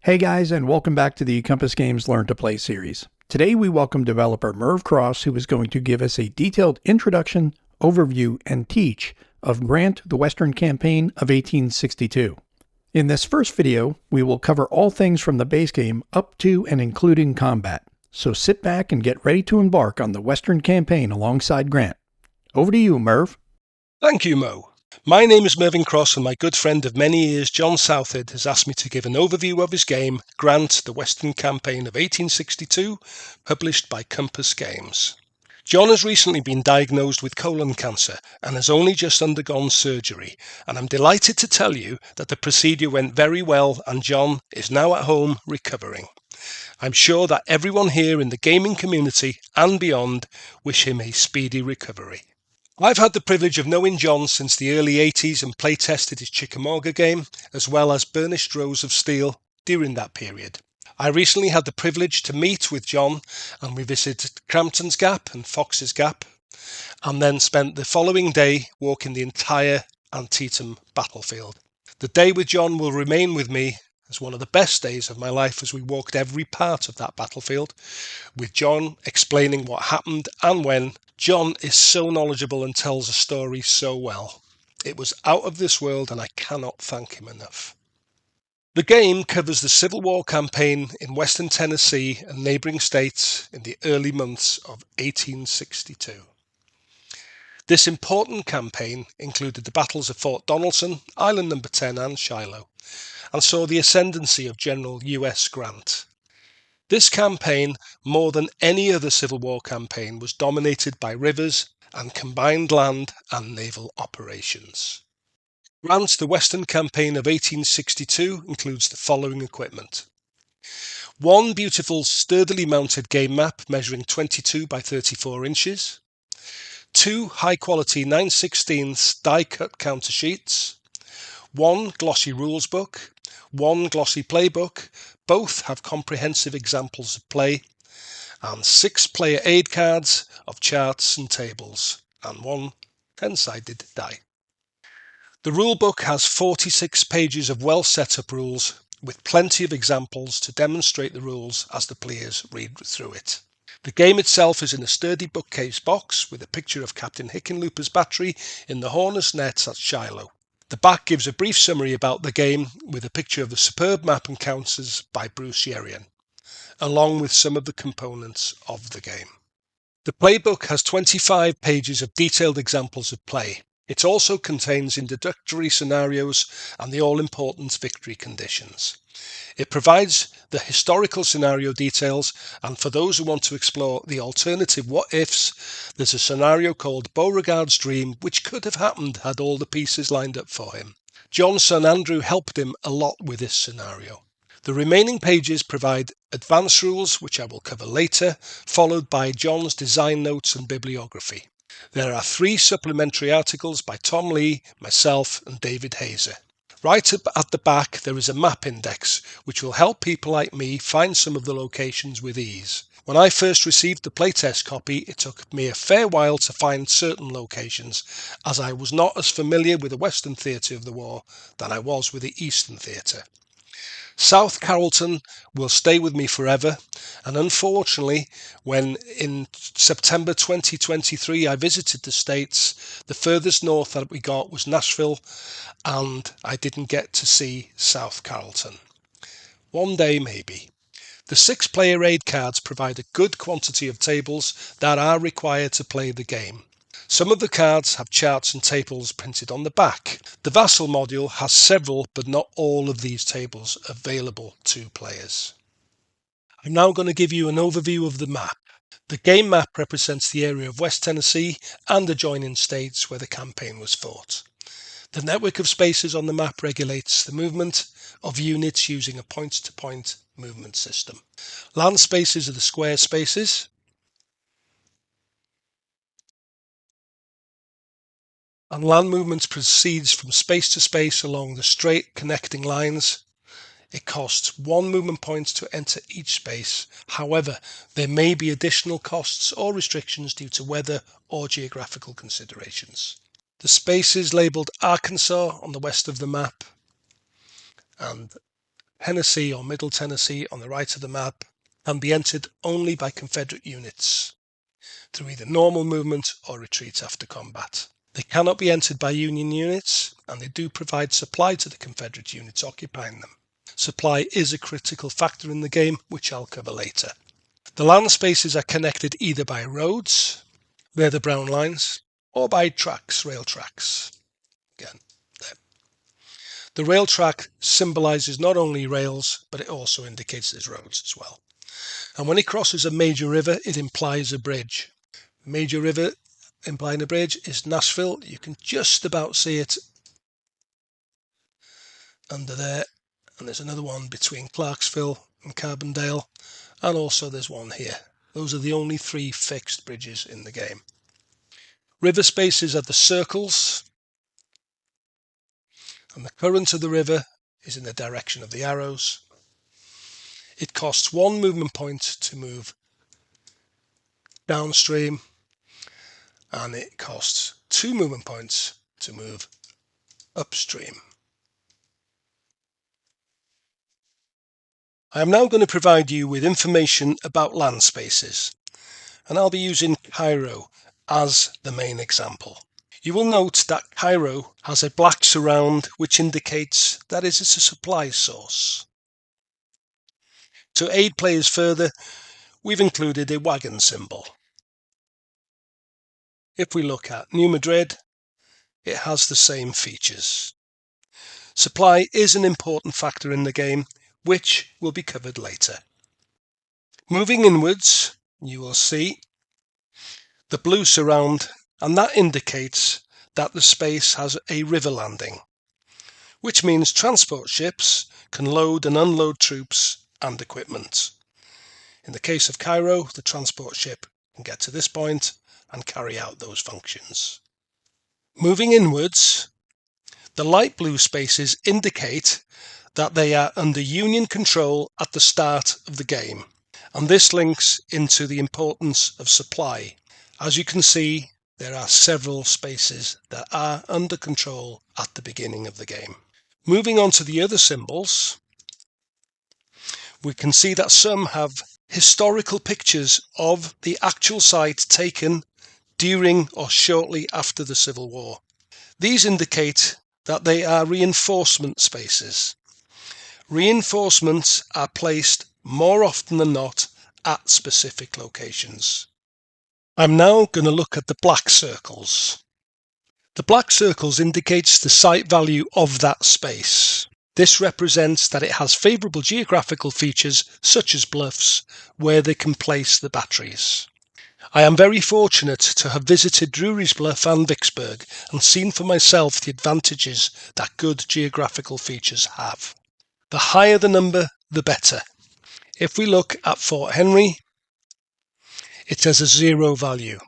Hey guys, and welcome back to the Compass Games Learn to Play series. Today we welcome developer Merv Cross, who is going to give us a detailed introduction, overview, and teach of Grant, the Western Campaign of 1862. In this first video, we will cover all things from the base game up to and including combat. So sit back and get ready to embark on the Western Campaign alongside Grant. Over to you, Merv. Thank you, Mo. My name is Mervyn Cross, and my good friend of many years, John Southard, has asked me to give an overview of his game, Grant, the Western Campaign of 1862, published by Compass Games. John has recently been diagnosed with colon cancer and has only just undergone surgery, and I'm delighted to tell you that the procedure went very well and John is now at home recovering. I'm sure that everyone here in the gaming community and beyond wish him a speedy recovery. I've had the privilege of knowing John since the early 80s and playtested his Chickamauga game, as well as Burnished Rose of Steel during that period. I recently had the privilege to meet with John, and we visited Crampton's Gap and Fox's Gap, and then spent the following day walking the entire Antietam battlefield. The day with John will remain with me as one of the best days of my life, as we walked every part of that battlefield, with John explaining what happened and when. John is so knowledgeable and tells a story so well. It was out of this world, and I cannot thank him enough. The game covers the Civil War campaign in Western Tennessee and neighboring states in the early months of 1862. This important campaign included the battles of Fort Donelson, Island No. 10 and Shiloh, and saw the ascendancy of General U.S. Grant. This campaign, more than any other Civil War campaign, was dominated by rivers and combined land and naval operations. Grant, the Western Campaign of 1862, includes the following equipment. One beautiful, sturdily mounted game map measuring 22 by 34 inches. Two high-quality 9/16 die-cut counter sheets. One glossy rules book. One glossy playbook. Both have comprehensive examples of play, and 6 player aid cards of charts and tables, and one 10-sided die. The rulebook has 46 pages of well set up rules, with plenty of examples to demonstrate the rules as the players read through it. The game itself is in a sturdy bookcase box with a picture of Captain Hickenlooper's battery in the Hornets Nets at Shiloh. The back gives a brief summary about the game with a picture of the superb map and counters by Bruce Yerian, along with some of the components of the game. The playbook has 25 pages of detailed examples of play. It also contains introductory scenarios and the all-important victory conditions. It provides the historical scenario details, and for those who want to explore the alternative what-ifs, there's a scenario called Beauregard's Dream, which could have happened had all the pieces lined up for him. John's son Andrew helped him a lot with this scenario. The remaining pages provide advanced rules, which I will cover later, followed by John's design notes and bibliography. There are 3 supplementary articles by Tom Lee, myself, and David Hazer. Right at the back there is a map index, which will help people like me find some of the locations with ease. When I first received the playtest copy, it took me a fair while to find certain locations, as I was not as familiar with the Western Theatre of the war than I was with the Eastern Theatre. South Carrollton will stay with me forever, and unfortunately, when in September 2023 I visited the States, the furthest north that we got was Nashville, and I didn't get to see South Carrollton. One day maybe. The 6 player aid cards provide a good quantity of tables that are required to play the game. Some of the cards have charts and tables printed on the back. The Vassal module has several but not all of these tables available to players. I'm now going to give you an overview of the map. The game map represents the area of West Tennessee and adjoining states where the campaign was fought. The network of spaces on the map regulates the movement of units using a point-to-point movement system. Land spaces are the square spaces, and land movements proceeds from space to space along the straight connecting lines. It costs 1 movement point to enter each space. However, there may be additional costs or restrictions due to weather or geographical considerations. The space is labelled Arkansas on the west of the map, and Hennessy or Middle Tennessee on the right of the map, can be entered only by Confederate units through either normal movement or retreat after combat. They cannot be entered by Union units, and they do provide supply to the Confederate units occupying them. Supply is a critical factor in the game, which I'll cover later. The land spaces are connected either by roads, they're the brown lines, or by tracks, rail tracks. Again, there. The rail track symbolises not only rails, but it also indicates there's roads as well. And when it crosses a major river, it implies a bridge. Major river implying a bridge is Nashville. You can just about see it under there. And there's another one between Clarksville and Carbondale. And also there's one here. Those are the only 3 fixed bridges in the game. River spaces are the circles. And the current of the river is in the direction of the arrows. It costs 1 movement point to move downstream, and it costs 2 movement points to move upstream. I am now going to provide you with information about land spaces, and I'll be using Cairo as the main example. You will note that Cairo has a black surround which indicates that it is a supply source. To aid players further, we've included a wagon symbol. If we look at New Madrid, it has the same features. Supply is an important factor in the game, which will be covered later. Moving inwards, you will see the blue surround, and that indicates that the space has a river landing, which means transport ships can load and unload troops and equipment. In the case of Cairo, the transport ship can get to this point and carry out those functions. Moving inwards, the light blue spaces indicate that they are under Union control at the start of the game, and this links into the importance of supply. As you can see, there are several spaces that are under control at the beginning of the game. Moving on to the other symbols, we can see that some have historical pictures of the actual site taken during or shortly after the Civil War. These indicate that they are reinforcement spaces. Reinforcements are placed more often than not at specific locations. I'm now going to look at the black circles. The black circles indicates the site value of that space. This represents that it has favourable geographical features such as bluffs where they can place the batteries. I am very fortunate to have visited Drury's Bluff and Vicksburg and seen for myself the advantages that good geographical features have. The higher the number, the better. If we look at Fort Henry, it has a 0 value.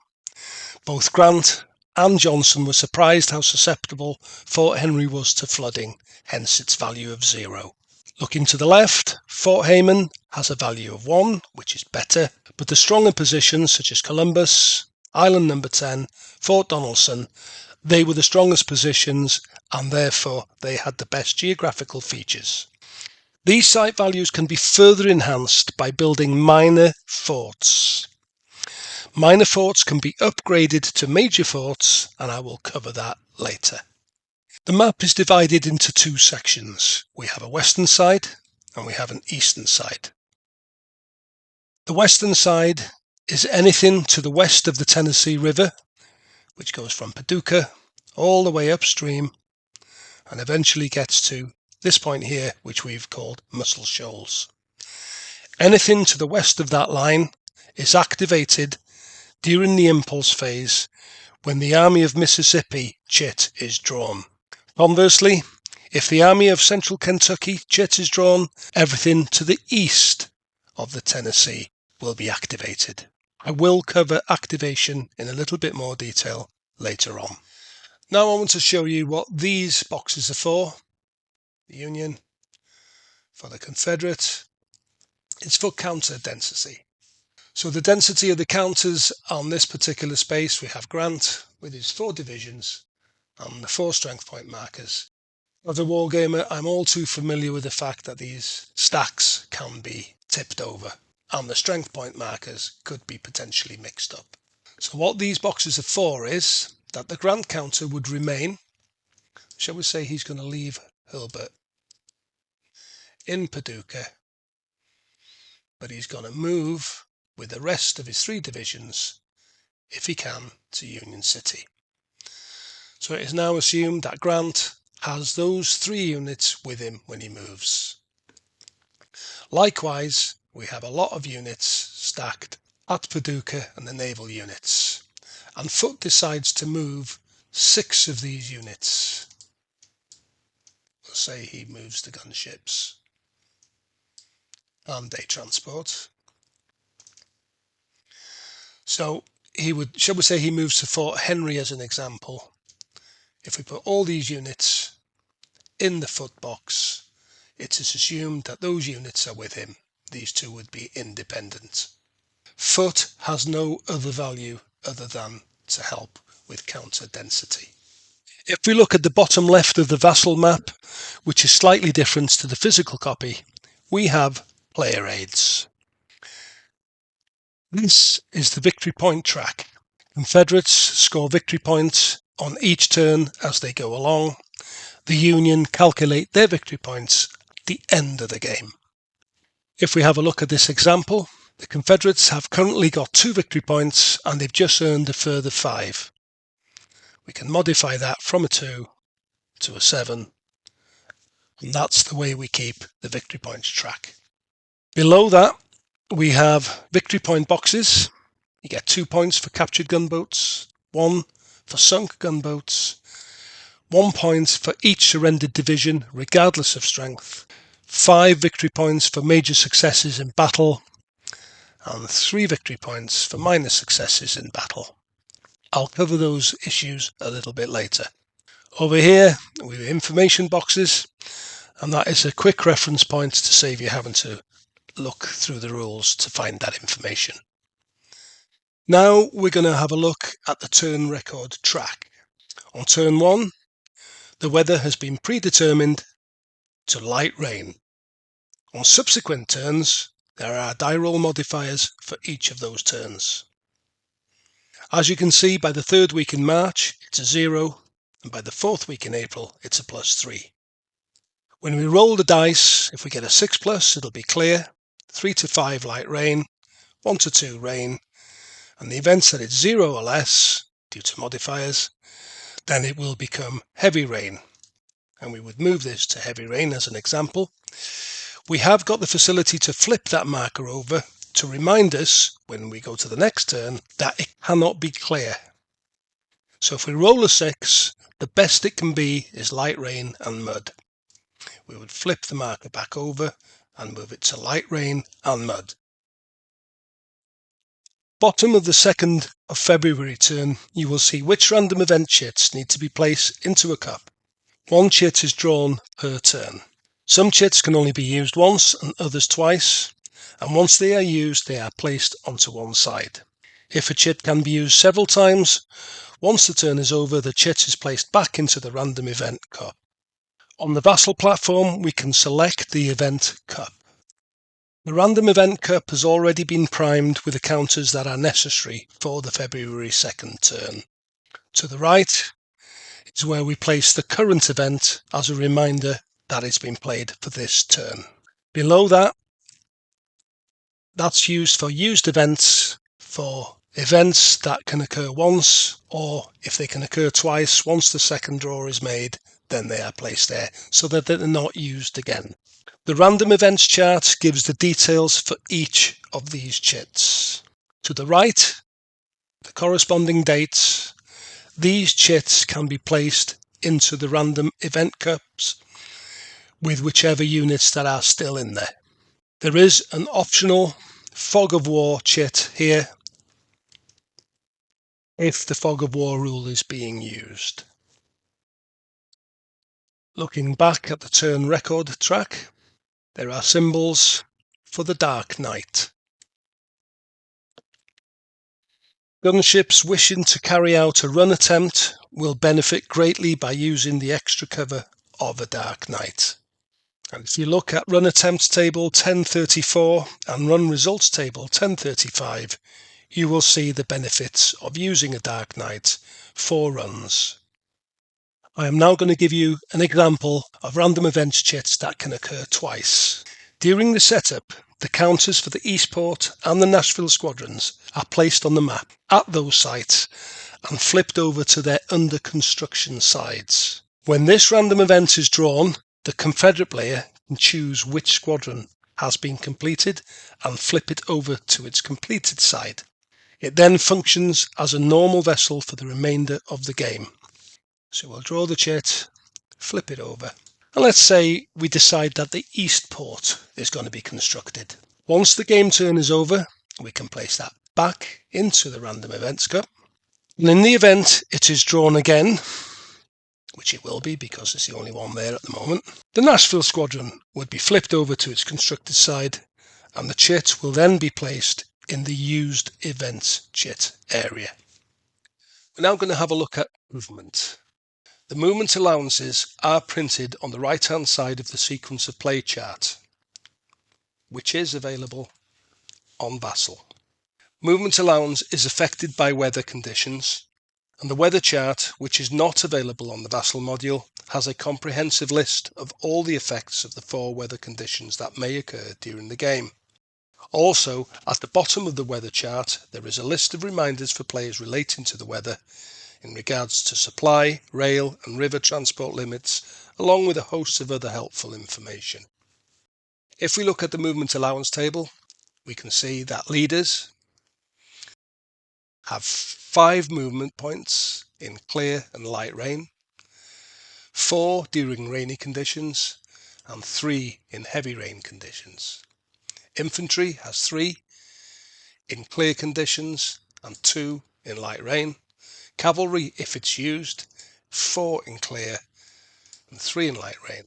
Both Grant and Johnson were surprised how susceptible Fort Henry was to flooding, hence its value of 0. Looking to the left, Fort Hayman has a value of 1, which is better, but the stronger positions such as Columbus, Island number 10, Fort Donelson, they were the strongest positions and therefore they had the best geographical features. These site values can be further enhanced by building minor forts. Minor forts can be upgraded to major forts, and I will cover that later. The map is divided into 2 sections. We have a western side and we have an eastern side. The western side is anything to the west of the Tennessee River, which goes from Paducah all the way upstream and eventually gets to this point here, which we've called Muscle Shoals. Anything to the west of that line is activated during the impulse phase when the Army of Mississippi chit is drawn. Conversely, if the Army of Central Kentucky chit is drawn, everything to the east of the Tennessee will be activated. I will cover activation in a little bit more detail later on. Now I want to show you what these boxes are for. The Union, for the Confederate, it's for counter density. So the density of the counters on this particular space, we have Grant with his 4 divisions and the 4 strength point markers. As a wargamer, I'm all too familiar with the fact that these stacks can be tipped over and the strength point markers could be potentially mixed up. So what these boxes are for is that the grant counter would remain. Shall we say he's going to leave Hilbert in Paducah, but he's going to move with the rest of his 3 divisions, if he can, to Union City. So it is now assumed that Grant has those 3 units with him when he moves. Likewise, we have a lot of units stacked at Paducah and the naval units, and Foote decides to move 6 of these units. Let's say he moves the gunships and day transport. So he would, shall we say, he moves to Fort Henry as an example. If we put all these units in the Foote box, it is assumed that those units are with him. These 2 would be independent. Foote has no other value other than to help with counter density. If we look at the bottom left of the vassal map, which is slightly different to the physical copy, we have player aids. This is the victory point track. Confederates score victory points on each turn as they go along. The Union calculate their victory points at the end of the game. If we have a look at this example, the Confederates have currently got 2 victory points and they've just earned a further 5. We can modify that from a 2 to a 7, and that's the way we keep the victory points track. Below that, we have victory point boxes. You get 2 points for captured gunboats, 1 for sunk gunboats, 1 point for each surrendered division, regardless of strength, 5 victory points for major successes in battle, and 3 victory points for minor successes in battle. I'll cover those issues a little bit later. Over here, we have information boxes, and that is a quick reference point to save you having to look through the rules to find that information. Now we're going to have a look at the turn record track. On turn 1, the weather has been predetermined to light rain. On subsequent turns, there are die roll modifiers for each of those turns. As you can see, by the 3rd week in March, it's a 0, and by the 4th week in April, it's a +3. When we roll the dice, if we get a 6+, it'll be clear, 3 to 5 light rain, 1 to 2 rain, and the events that it's 0 or less, due to modifiers, then it will become heavy rain. And we would move this to heavy rain as an example. We have got the facility to flip that marker over to remind us, when we go to the next turn, that it cannot be clear. So if we roll a 6, the best it can be is light rain and mud. We would flip the marker back over and move it to light rain and mud. Bottom of the 2nd of February turn, you will see which random event chits need to be placed into a cup. 1 chit is drawn per turn. Some chits can only be used once and others twice, and once they are used, they are placed onto one side. If a chit can be used several times, once the turn is over, the chit is placed back into the random event cup. On the Vassal platform, we can select the event cup. The random event cup has already been primed with the counters that are necessary for the February 2nd turn. To the right is where we place the current event as a reminder that it's been played for this turn. Below that, that's used for used events, for events that can occur once, or if they can occur twice, once the 2nd draw is made, then they are placed there so that they're not used again. The random events chart gives the details for each of these chits. To the right, the corresponding dates. These chits can be placed into the random event cups with whichever units that are still in there. There is an optional Fog of War chit here if the Fog of War rule is being used. Looking back at the turn record track, there are symbols for the Dark Knight. Gunships wishing to carry out a run attempt will benefit greatly by using the extra cover of a Dark Knight. And if you look at run attempt table 1034 and run results table 1035, you will see the benefits of using a Dark Knight for runs. I am now going to give you an example of random events chits that can occur twice. During the setup, the counters for the Eastport and the Nashville squadrons are placed on the map at those sites and flipped over to their under construction sides. When this random event is drawn, the Confederate player can choose which squadron has been completed and flip it over to its completed side. It then functions as a normal vessel for the remainder of the game. So we'll draw the chit, flip it over, and let's say we decide that the Eastport is going to be constructed. Once the game turn is over, we can place that back into the random events cup. And in the event it is drawn again, which it will be because it's the only one there at the moment, the Nashville squadron would be flipped over to its constructed side, and the chit will then be placed in the used events chit area. We're now going to have a look at movement. The movement allowances are printed on the right hand side of the sequence of play chart, which is available on Vassal. Movement allowance is affected by weather conditions, and the weather chart, which is not available on the Vassal module, has a comprehensive list of all the effects of the 4 weather conditions that may occur during the game. Also, at the bottom of the weather chart, there is a list of reminders for players relating to the weather in regards to supply, rail and river transport limits, along with a host of other helpful information. If we look at the movement allowance table, we can see that leaders have 5 movement points in clear and light rain, 4 during rainy conditions, and 3 in heavy rain conditions. Infantry has 3 in clear conditions and 2 in light rain. Cavalry, if it's used, 4 in clear and 3 in light rain.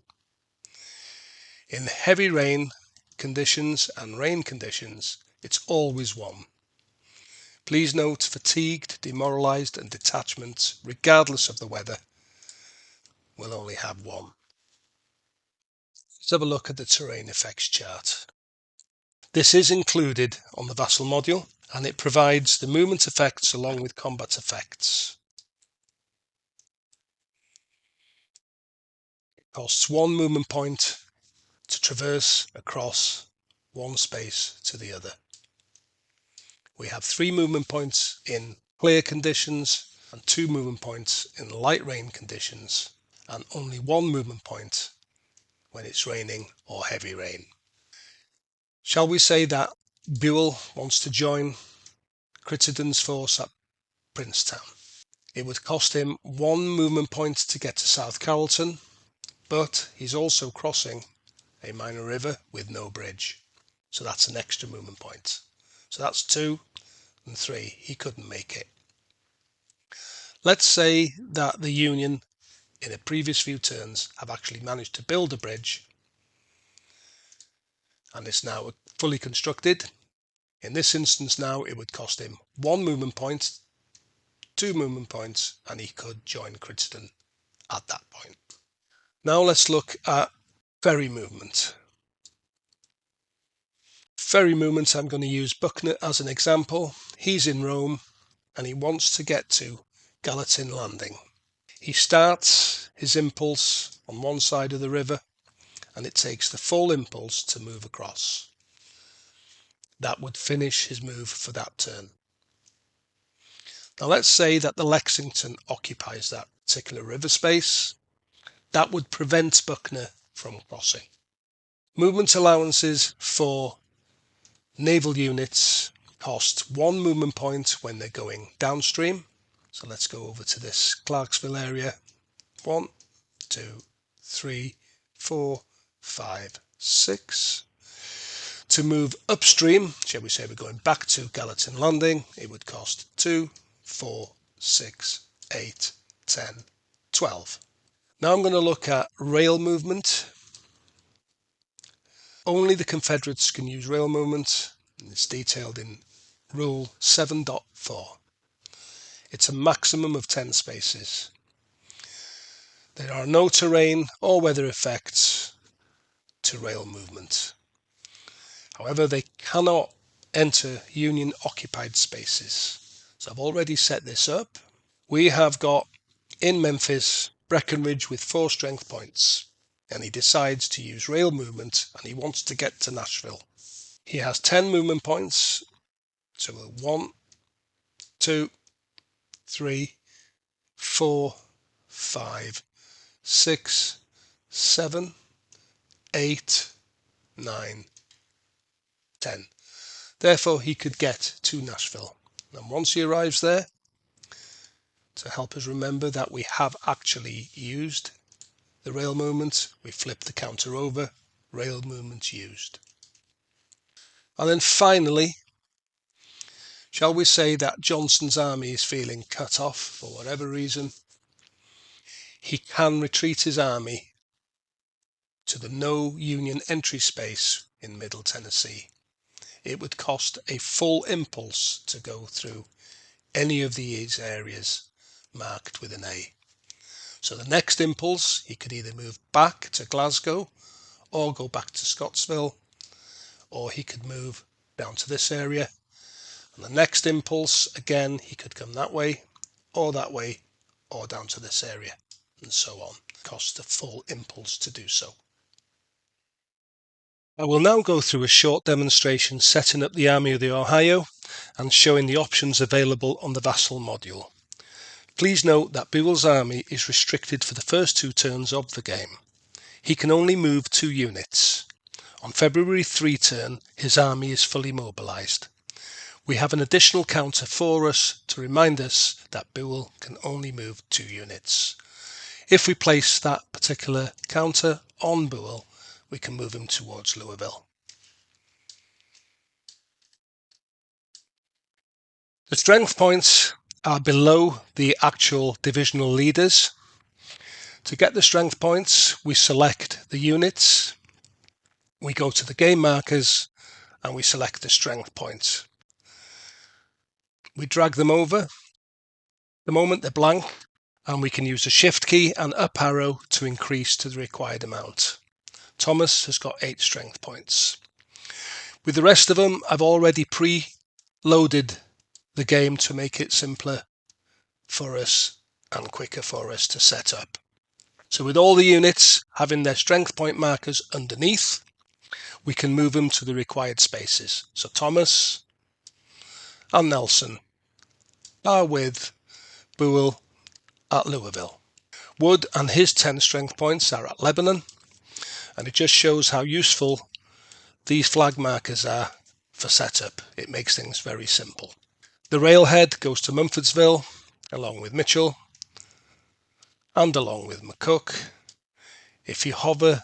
In heavy rain conditions and rain conditions, it's always 1. Please note fatigued, demoralized and detachments, regardless of the weather, will only have 1. Let's have a look at the terrain effects chart. This is included on the Vassal module, and it provides the movement effects along with combat effects. It costs 1 movement point to traverse across one space to the other. We have 3 movement points in clear conditions and 2 movement points in light rain conditions, and only 1 movement point when it's raining or heavy rain. Shall we say that Buell wants to join Crittenden's force at Princetown? It would cost him 1 movement point to get to South Carrollton, but he's also crossing a minor river with no bridge, so that's an extra movement point. So that's 2 and 3. He couldn't make it. Let's say that the Union in a previous few turns have actually managed to build a bridge and it's now fully constructed. In this instance now it would cost him 1 movement point, 2 movement points, and he could join Crittenden at that point. Now let's look at ferry movement. Ferry movement, I'm going to use Buckner as an example. He's in Rome and he wants to get to Gallatin Landing. He starts his impulse on one side of the river and it takes the full impulse to move across. That would finish his move for that turn. Now let's say that the Lexington occupies that particular river space. That would prevent Buckner from crossing. Movement allowances for naval units cost 1 movement point when they're going downstream. So let's go over to this Clarksville area. 1, 2, 3, 4, 5, 6. To move upstream, shall we say we're going back to Gallatin Landing, it would cost 2, 4, 6, 8, 10, 12. Now I'm going to look at rail movement. Only the Confederates can use rail movement, and it's detailed in Rule 7.4. It's a maximum of 10 spaces. There are no terrain or weather effects to rail movement. However, they cannot enter Union occupied spaces. So I've already set this up. We have got in Memphis Breckenridge with 4 strength points, and he decides to use rail movement and he wants to get to Nashville. He has 10 movement points, so 1, 2, 3, 4, 5, 6, 7, 8, 9, 10. Therefore, he could get to Nashville. And once he arrives there, to help us remember that we have actually used the rail movement, we flip the counter over, rail movement used. And then finally, shall we say that Johnston's army is feeling cut off for whatever reason, he can retreat his army to the no Union entry space in Middle Tennessee. It would cost a full impulse to go through any of these areas marked with an A. So the next impulse, he could either move back to Glasgow or go back to Scottsville, or he could move down to this area. And the next impulse, again, he could come that way, or down to this area, and so on. Cost a full impulse to do so. I will now go through a short demonstration setting up the Army of the Ohio and showing the options available on the Vassal module. Please note that Buell's army is restricted for the first 2 turns of the game. He can only move 2 units. On February 3 turn, his army is fully mobilised. We have an additional counter for us to remind us that Buell can only move 2 units. If we place that particular counter on Buell, we can move him towards Louisville. The strength points are below the actual divisional leaders. To get the strength points, we select the units, we go to the game markers, and we select the strength points. We drag them over. The moment they're blank, and we can use the shift key and up arrow to increase to the required amount. Thomas has got 8 strength points. With the rest of them, I've already pre-loaded the game to make it simpler for us and quicker for us to set up. So with all the units having their strength point markers underneath, we can move them to the required spaces. So Thomas and Nelson are with Buell at Louisville. Wood and his 10 strength points are at Lebanon, and it just shows how useful these flag markers are for setup. It makes things very simple. The railhead goes to Mumfordsville along with Mitchell and along with McCook. If you hover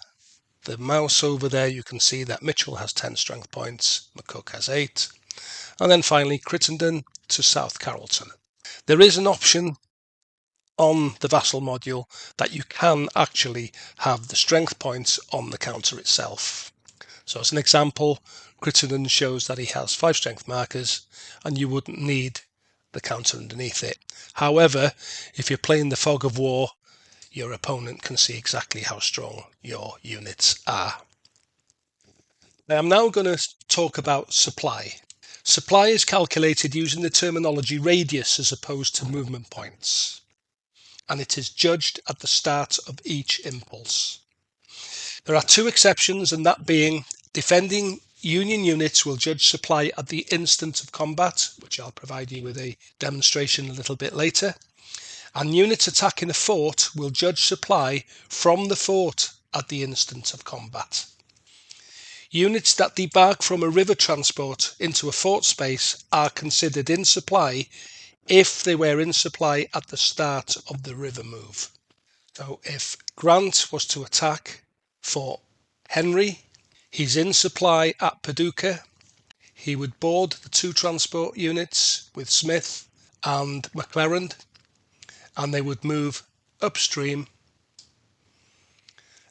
the mouse over there, you can see that Mitchell has 10 strength points, McCook has 8, and then finally Crittenden to South Carrollton. There is an option on the Vassal module that you can actually have the strength points on the counter itself. So as an example, Crittenden shows that he has 5 strength markers and you wouldn't need the counter underneath it. However, if you're playing the Fog of War, your opponent can see exactly how strong your units are. Now I'm now going to talk about supply. Supply is calculated using the terminology radius as opposed to movement points, and it is judged at the start of each impulse. There are 2 exceptions, and that being defending Union units will judge supply at the instant of combat, which I'll provide you with a demonstration a little bit later, and units attacking a fort will judge supply from the fort at the instant of combat. Units that debark from a river transport into a fort space are considered in supply if they were in supply at the start of the river move. So if Grant was to attack Fort Henry, he's in supply at Paducah. He would board the 2 transport units with Smith and McClellan, and they would move upstream,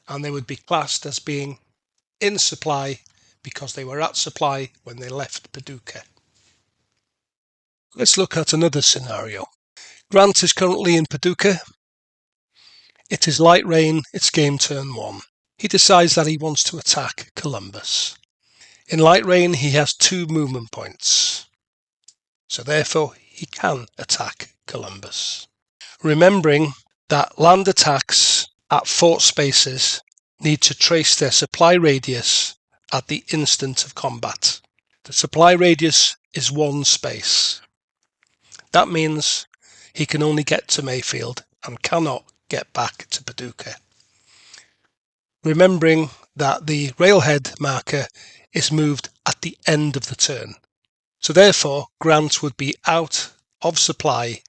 and they would be classed as being in supply because they were at supply when they left Paducah. Let's look at another scenario. Grant is currently in Paducah. It is light rain, it's game turn 1. He decides that he wants to attack Columbus. In light rain he has 2 movement points, so therefore he can attack Columbus. Remembering that land attacks at fort spaces need to trace their supply radius at the instant of combat. The supply radius is 1 space. That means he can only get to Mayfield and cannot get back to Paducah. Remembering that the railhead marker is moved at the end of the turn. So therefore Grant would be out of supply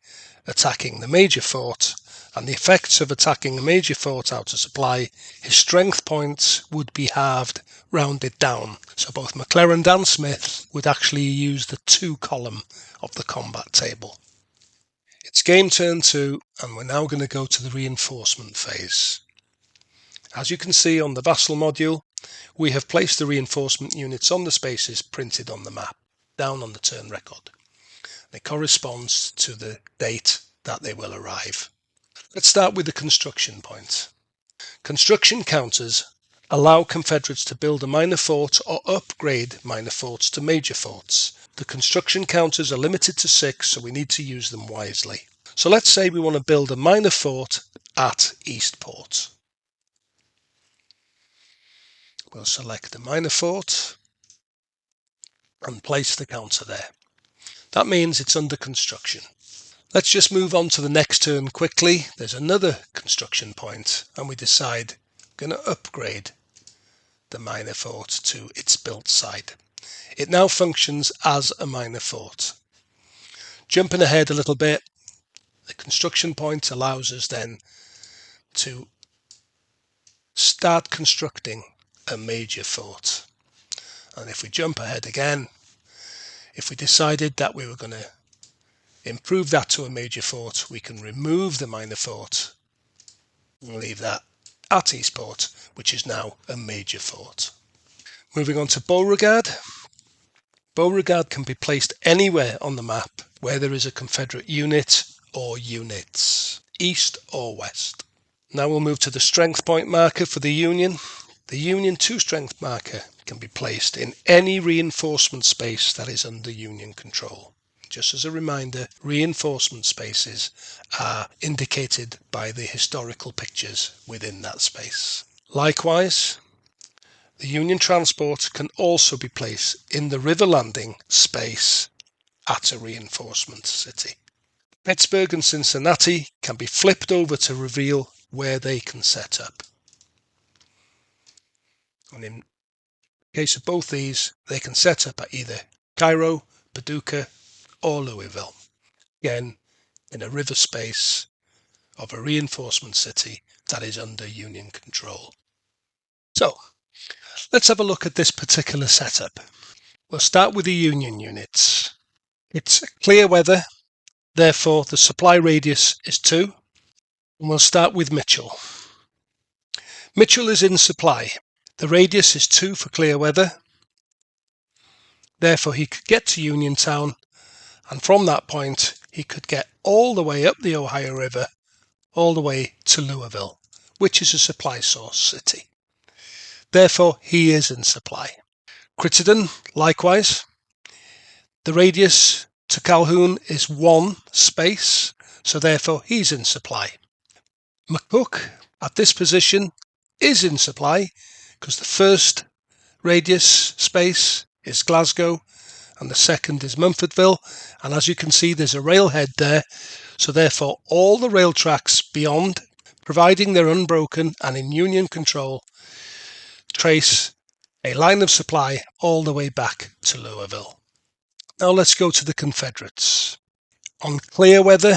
attacking the major fort, and the effects of attacking a major fort out of supply, his strength points would be halved, rounded down. So both McClelland and Smith would actually use the 2 column of the combat table. It's game turn 2, and we're now going to go to the reinforcement phase. As you can see on the Vassal module, we have placed the reinforcement units on the spaces printed on the map, down on the turn record. It corresponds to the date that they will arrive. Let's start with the construction point. Construction counters allow Confederates to build a minor fort or upgrade minor forts to major forts. The construction counters are limited to 6, so we need to use them wisely. So let's say we want to build a minor fort at Eastport. We'll select the minor fort and place the counter there. That means it's under construction. Let's just move on to the next turn quickly. There's another construction point, and we decide we're going to upgrade the minor fort to its built side. It now functions as a minor fort. Jumping ahead a little bit, the construction point allows us then to start constructing a major fort. And if we jump ahead again, if we decided that we were going to improve that to a major fort, we can remove the minor fort and leave that at Eastport, which is now a major fort. Moving on to Beauregard. Beauregard can be placed anywhere on the map where there is a Confederate unit or units, east or west. Now we'll move to the strength point marker for the Union. The Union 2 strength marker can be placed in any reinforcement space that is under Union control. Just as a reminder, reinforcement spaces are indicated by the historical pictures within that space. Likewise, the Union transport can also be placed in the river landing space at a reinforcement city. Pittsburgh and Cincinnati can be flipped over to reveal where they can set up. And in case of both these, they can set up at either Cairo, Paducah, or Louisville. Again, in a river space of a reinforcement city that is under Union control. So, let's have a look at this particular setup. We'll start with the Union units. It's clear weather, therefore the supply radius is 2. And we'll start with Mitchell. Mitchell is in supply. The radius is 2 for clear weather. Therefore he could get to Uniontown, and from that point he could get all the way up the Ohio River, all the way to Louisville, which is a supply source city. Therefore he is in supply. Crittenden, likewise. The radius to Calhoun is 1 space, so therefore he's in supply. McCook, at this position, is in supply because the first radius space is Glasgow and the second is Munfordville, and as you can see there's a railhead there, so therefore all the rail tracks beyond, providing they're unbroken and in Union control, trace a line of supply all the way back to Louisville. Now let's go to the Confederates. On clear weather,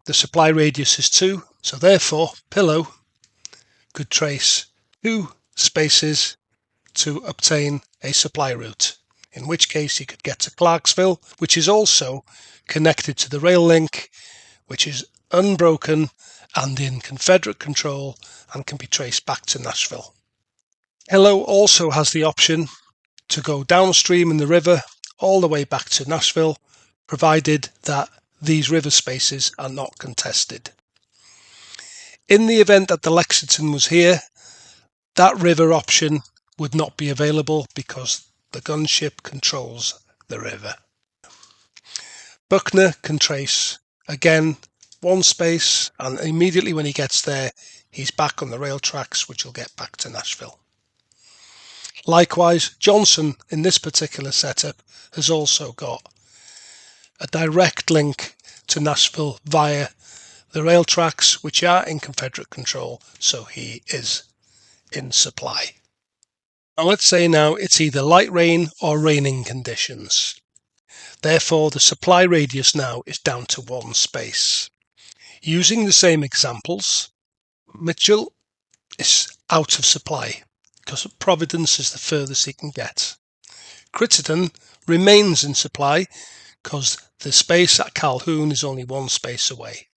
the supply radius is 2, so therefore Pillow could trace 2 spaces to obtain a supply route, in which case he could get to Clarksville, which is also connected to the rail link, which is unbroken and in Confederate control and can be traced back to Nashville. Pillow also has the option to go downstream in the river all the way back to Nashville, provided that these river spaces are not contested. In the event that the Lexington was here, that river option would not be available because the gunship controls the river. Buckner can trace, again, one space, and immediately when he gets there, he's back on the rail tracks, which will get back to Nashville. Likewise, Johnson, in this particular setup, has also got a direct link to Nashville via the rail tracks, which are in Confederate control, so he is in supply. Now let's say now it's either light rain or raining conditions. Therefore, the supply radius now is down to one space. Using the same examples, Mitchell is out of supply because Providence is the furthest he can get. Crittenden remains in supply because the space at Calhoun is only one space away.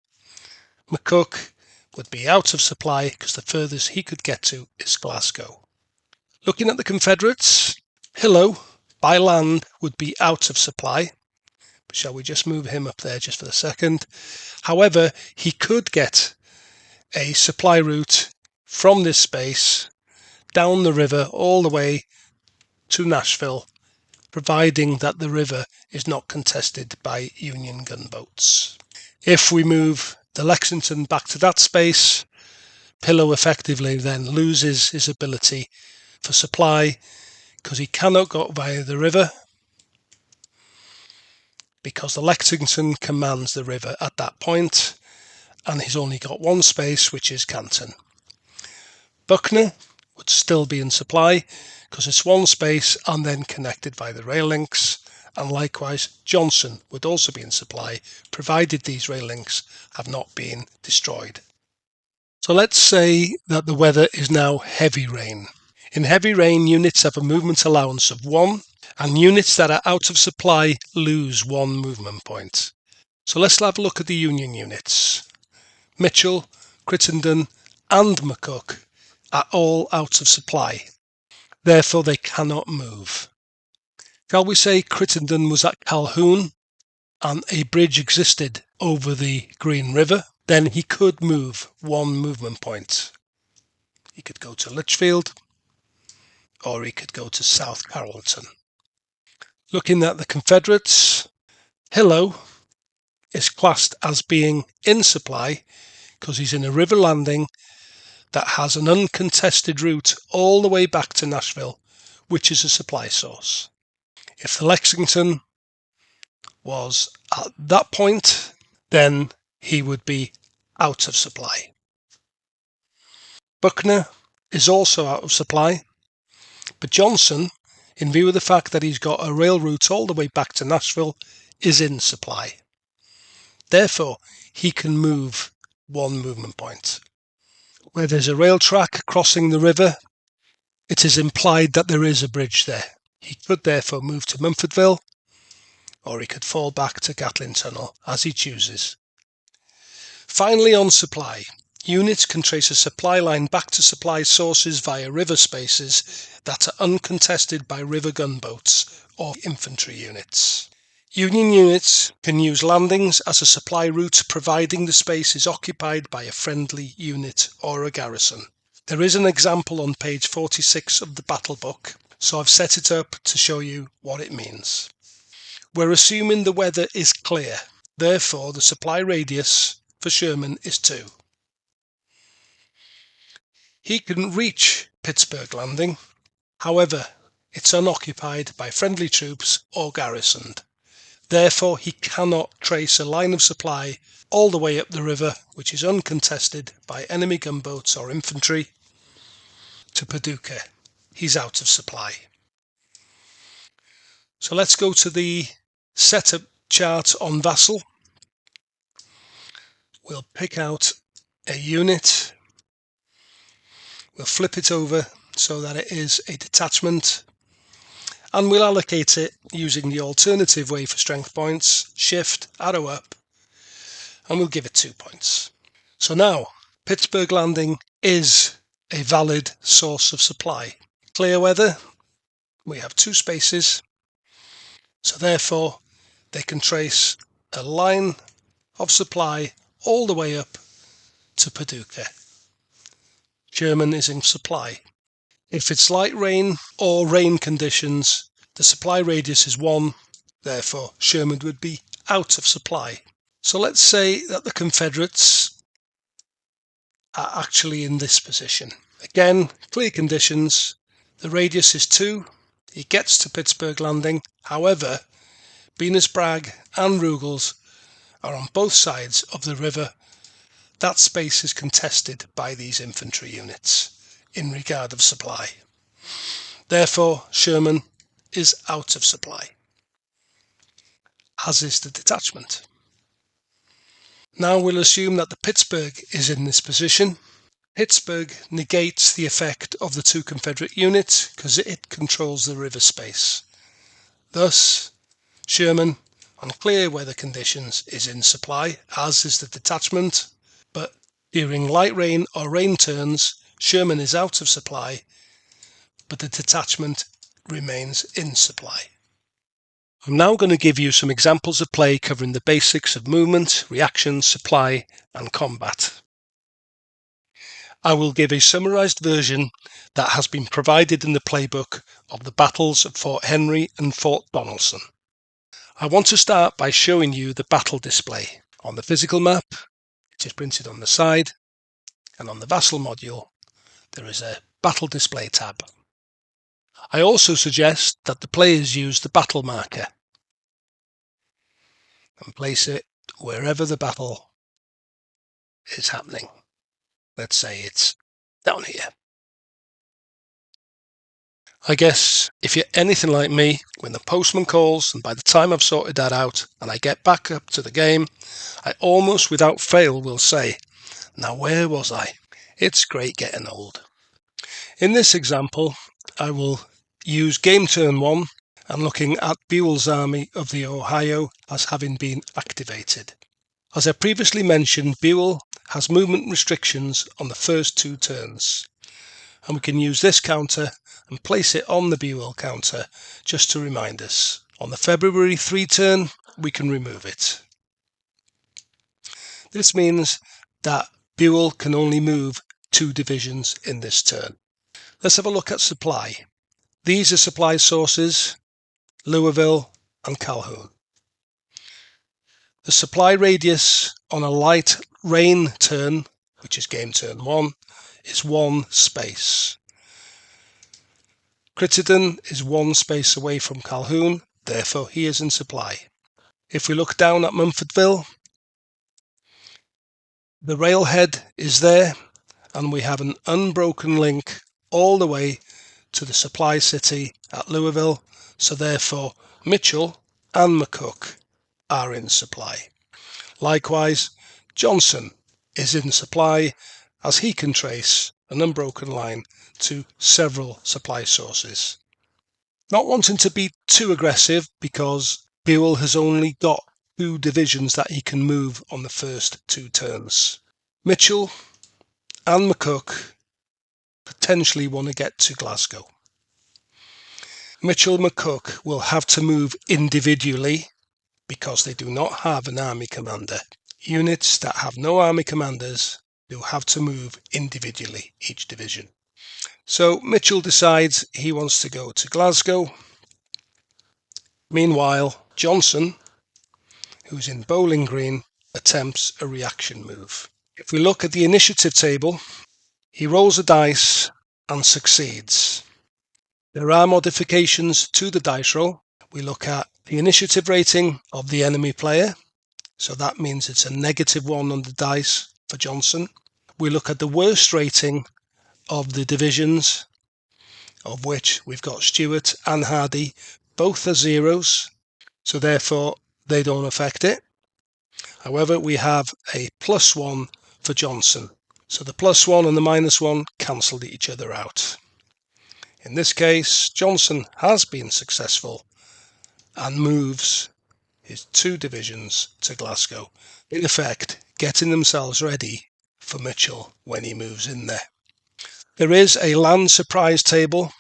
McCook would be out of supply because the furthest he could get to is Glasgow. Looking at the Confederates, Pillow by land would be out of supply. Shall we just move him up there just for a second? However, he could get a supply route from this space down the river all the way to Nashville, providing that the river is not contested by Union gunboats. If we move the Lexington back to that space, Pillow effectively then loses his ability for supply because he cannot go via the river because the Lexington commands the river at that point, and he's only got one space, which is Canton. Buckner would still be in supply because it's one space and then connected by the rail links, and likewise Johnson would also be in supply provided these rail links have not been destroyed. So let's say that the weather is now heavy rain. In heavy rain, units have a movement allowance of 1, and units that are out of supply lose 1 movement point. So let's have a look at the Union units. Mitchell, Crittenden and McCook are all out of supply. Therefore, they cannot move. Shall we say Crittenden was at Calhoun and a bridge existed over the Green River? Then he could move 1 movement point. He could go to Litchfield or he could go to South Carrollton. Looking at the Confederates, Pillow is classed as being in supply because he's in a river landing that has an uncontested route all the way back to Nashville, which is a supply source. If the Lexington was at that point, then he would be out of supply. Buckner is also out of supply, but Johnson, in view of the fact that he's got a rail route all the way back to Nashville, is in supply. Therefore, he can move 1 movement point. Where there's a rail track crossing the river, it is implied that there is a bridge there. He could therefore move to Munfordville, or he could fall back to Gatlin Tunnel, as he chooses. Finally, on supply, units can trace a supply line back to supply sources via river spaces that are uncontested by river gunboats or infantry units. Union units can use landings as a supply route providing the space is occupied by a friendly unit or a garrison. There is an example on page 46 of the battle book, so I've set it up to show you what it means. We're assuming the weather is clear, therefore the supply radius for Sherman is 2. He can reach Pittsburgh Landing, however it's unoccupied by friendly troops or garrisoned. Therefore, he cannot trace a line of supply all the way up the river, which is uncontested by enemy gunboats or infantry, to Paducah. He's out of supply. So let's go to the setup chart on Vassal. We'll pick out a unit. We'll flip it over so that it is a detachment. And we'll allocate it using the alternative way for strength points, shift, arrow up, and we'll give it 2 points. So now, Pittsburgh Landing is a valid source of supply. Clear weather, we have 2 spaces, so therefore they can trace a line of supply all the way up to Paducah. Sherman is in supply. If it's light rain or rain conditions, the supply radius is 1, therefore Sherman would be out of supply. So let's say that the Confederates are actually in this position. Again, clear conditions, the radius is 2, he gets to Pittsburgh Landing. However, Venus Bragg and Ruggles are on both sides of the river. That space is contested by these infantry units in regard of supply. Therefore, Sherman is out of supply, as is the detachment. Now we'll assume that the Pittsburgh is in this position. Pittsburgh negates the effect of the two Confederate units because it controls the river space. Thus, Sherman, on clear weather conditions, is in supply, as is the detachment, but during light rain or rain turns, Sherman is out of supply, but the detachment remains in supply. I'm now going to give you some examples of play covering the basics of movement, reaction, supply, and combat. I will give a summarized version that has been provided in the playbook of the battles of Fort Henry and Fort Donelson. I want to start by showing you the battle display. On the physical map, it is printed on the side, and on the Vassal module, there is a battle display tab. I also suggest that the players use the battle marker and place it wherever the battle is happening. Let's say it's down here. I guess if you're anything like me, when the postman calls and by the time I've sorted that out and I get back up to the game, I almost without fail will say, now where was I? It's great getting old. In this example, I will use game turn 1 and looking at Buell's Army of the Ohio as having been activated. As I previously mentioned, Buell has movement restrictions on the first 2 turns, and we can use this counter and place it on the Buell counter just to remind us. On the February 3 turn, we can remove it. This means that Buell can only move 2 divisions in this turn. Let's have a look at supply. These are supply sources, Louisville and Calhoun. The supply radius on a light rain turn, which is game turn 1, is 1 space. Crittenden is 1 space away from Calhoun, therefore he is in supply. If we look down at Munfordville, the railhead is there and we have an unbroken link all the way to the supply city at Louisville, so therefore Mitchell and McCook are in supply. Likewise, Johnson is in supply as he can trace an unbroken line to several supply sources. Not wanting to be too aggressive because Buell has only got 2 divisions that he can move on the first 2 turns. Mitchell and McCook potentially want to get to Glasgow. Mitchell and McCook will have to move individually because they do not have an army commander. Units that have no army commanders will have to move individually, each division. So Mitchell decides he wants to go to Glasgow. Meanwhile, Johnson, who's in Bowling Green, attempts a reaction move. If we look at the initiative table, he rolls a dice and succeeds. There are modifications to the dice roll. We look at the initiative rating of the enemy player, so that means it's a -1 on the dice for Johnson. We look at the worst rating of the divisions, of which we've got Stuart and Hardy, both are 0s, so therefore they don't affect it. However, we have a +1 for Johnson, so the +1 and the -1 cancelled each other out. In this case, Johnson has been successful and moves his 2 divisions to Glasgow, in effect getting themselves ready for Mitchell when he moves in there. There is a land surprise table,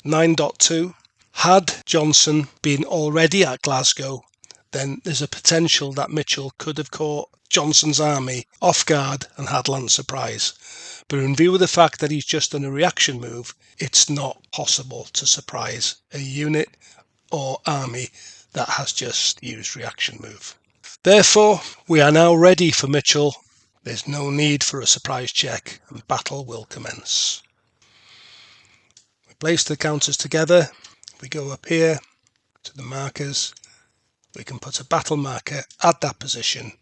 9.2. Had Johnson been already at Glasgow, then there's a potential that Mitchell could have caught Johnson's army off guard and had land surprise. But in view of the fact that he's just done a reaction move, it's not possible to surprise a unit or army that has just used reaction move. Therefore, we are now ready for Mitchell. There's no need for a surprise check, and battle will commence. We place the counters together. We go up here to the markers. We can put a battle marker at that position,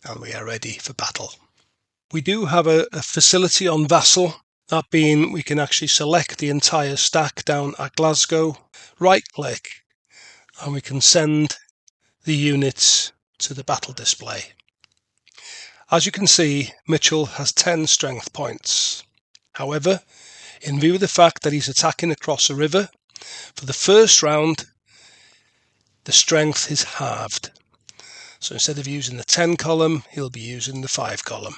and we are ready for battle. We do have a facility on Vassal, that being we can actually select the entire stack down at Glasgow, right click, and we can send the units to the battle display. As you can see, Mitchell has 10 strength points. However, in view of the fact that he's attacking across a river, for the first round, the strength is halved. So instead of using the 10 column, he'll be using the 5 column.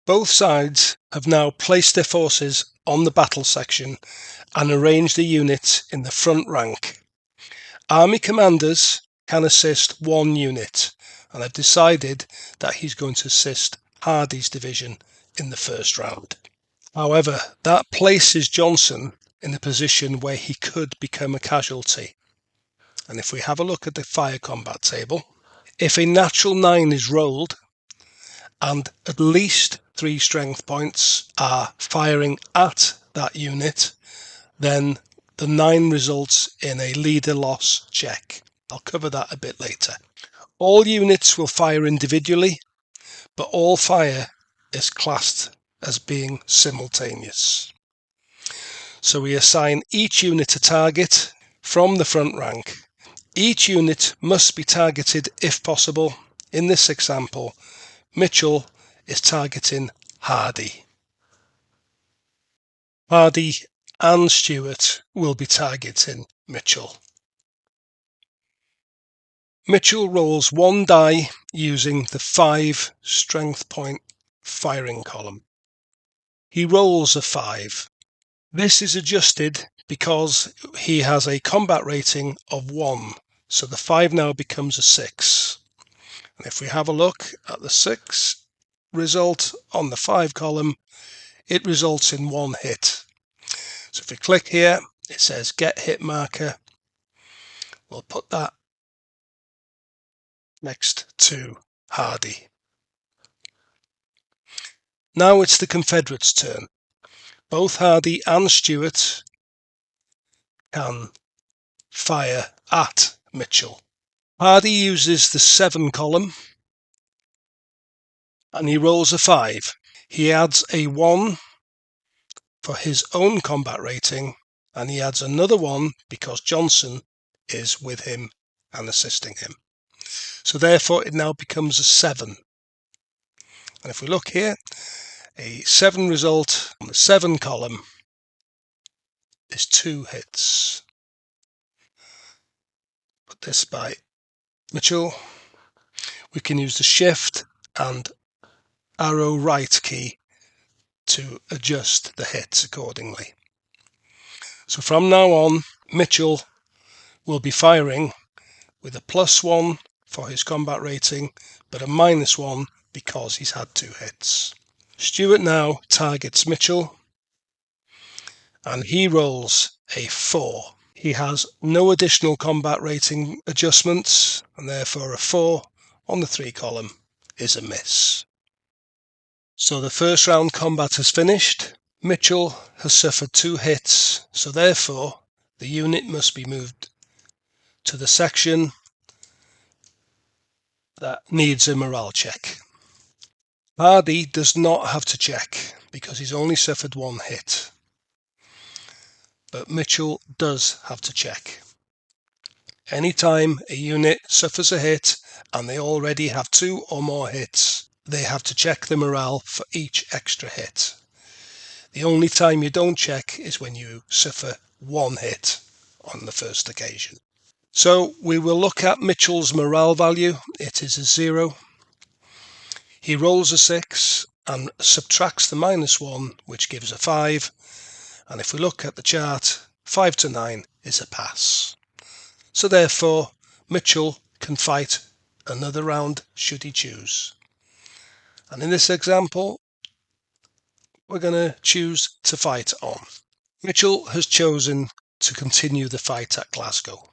Both sides have now placed their forces on the battle section and arranged the units in the front rank. Army commanders can assist one unit, and I've decided that he's going to assist Hardy's division in the first round. However, that places Johnson in a position where he could become a casualty. And if we have a look at the fire combat table, if a natural 9 is rolled and at least 3 strength points are firing at that unit, then the 9 results in a leader loss check. I'll cover that a bit later. All units will fire individually, but all fire is classed as being simultaneous. So we assign each unit a target from the front rank. Each unit must be targeted if possible. In this example, Mitchell is targeting Hardy. Hardy and Stewart will be targeting Mitchell. Mitchell rolls 1 die using the 5 strength point firing column. He rolls a 5. This is adjusted because he has a combat rating of 1, so the 5 now becomes a 6. And if we have a look at the 6 result on the 5 column, it results in 1 hit. So if we click here, it says get hit marker. We'll put that next to Hardy. Now it's the Confederates' turn. Both Hardy and Stewart can fire at Mitchell. Hardy uses the 7 column and he rolls a 5. He adds a 1 for his own combat rating, and he adds another 1 because Johnson is with him and assisting him. So therefore it now becomes a 7. And if we look here, a 7 result on the 7 column is 2 hits. Put this by Mitchell. We can use the shift and arrow right key to adjust the hits accordingly. So from now on, Mitchell will be firing with a +1 for his combat rating, but a -1 because he's had 2 hits. Stewart now targets Mitchell and he rolls a 4. He has no additional combat rating adjustments, and therefore a 4 on the 3 column is a miss. So the first round combat has finished. Mitchell has suffered 2 hits, so therefore the unit must be moved to the section that needs a morale check. Hardy does not have to check because he's only suffered 1 hit. But Mitchell does have to check. Anytime a unit suffers a hit and they already have 2 or more hits, they have to check the morale for each extra hit. The only time you don't check is when you suffer 1 hit on the first occasion. So we will look at Mitchell's morale value. It is a 0. He rolls a 6 and subtracts the -1, which gives a 5. And if we look at the chart, 5 to 9 is a pass. So therefore, Mitchell can fight another round should he choose. And in this example, we're going to choose to fight on. Mitchell has chosen to continue the fight at Glasgow.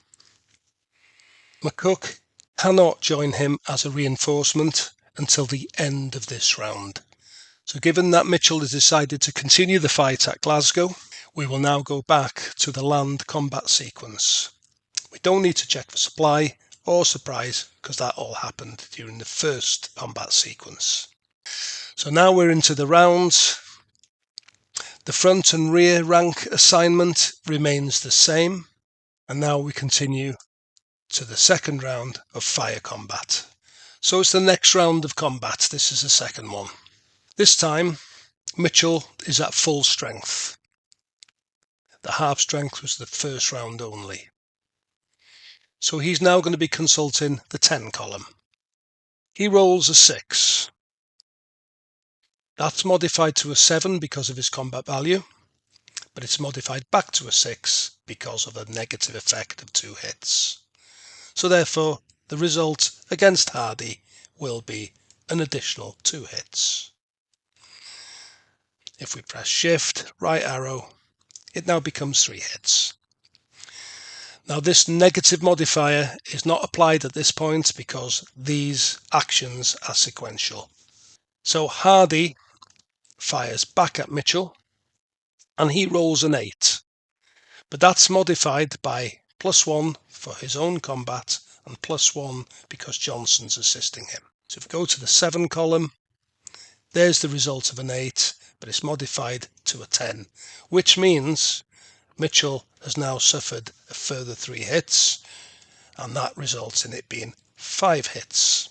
McCook cannot join him as a reinforcement until the end of this round. So given that Mitchell has decided to continue the fight at Glasgow, we will now go back to the land combat sequence. We don't need to check for supply or surprise because that all happened during the first combat sequence. So now we're into the rounds. The front and rear rank assignment remains the same. And now we continue to the second round of fire combat. So it's the next round of combat. This is the second one. This time, Mitchell is at full strength. The half strength was the first round only. So he's now going to be consulting the 10 column. He rolls a 6. That's modified to a 7 because of his combat value, but it's modified back to a 6 because of a negative effect of 2 hits. So therefore, the result against Hardy will be an additional 2 hits. If we press Shift, right arrow, it now becomes 3 hits. Now this negative modifier is not applied at this point because these actions are sequential. So Hardy fires back at Mitchell and he rolls an 8. But that's modified by +1 for his own combat and +1 because Johnson's assisting him. So if we go to the 7 column, there's the result of an 8, but it's modified to a 10, which means Mitchell has now suffered a further 3 hits, and that results in it being 5 hits.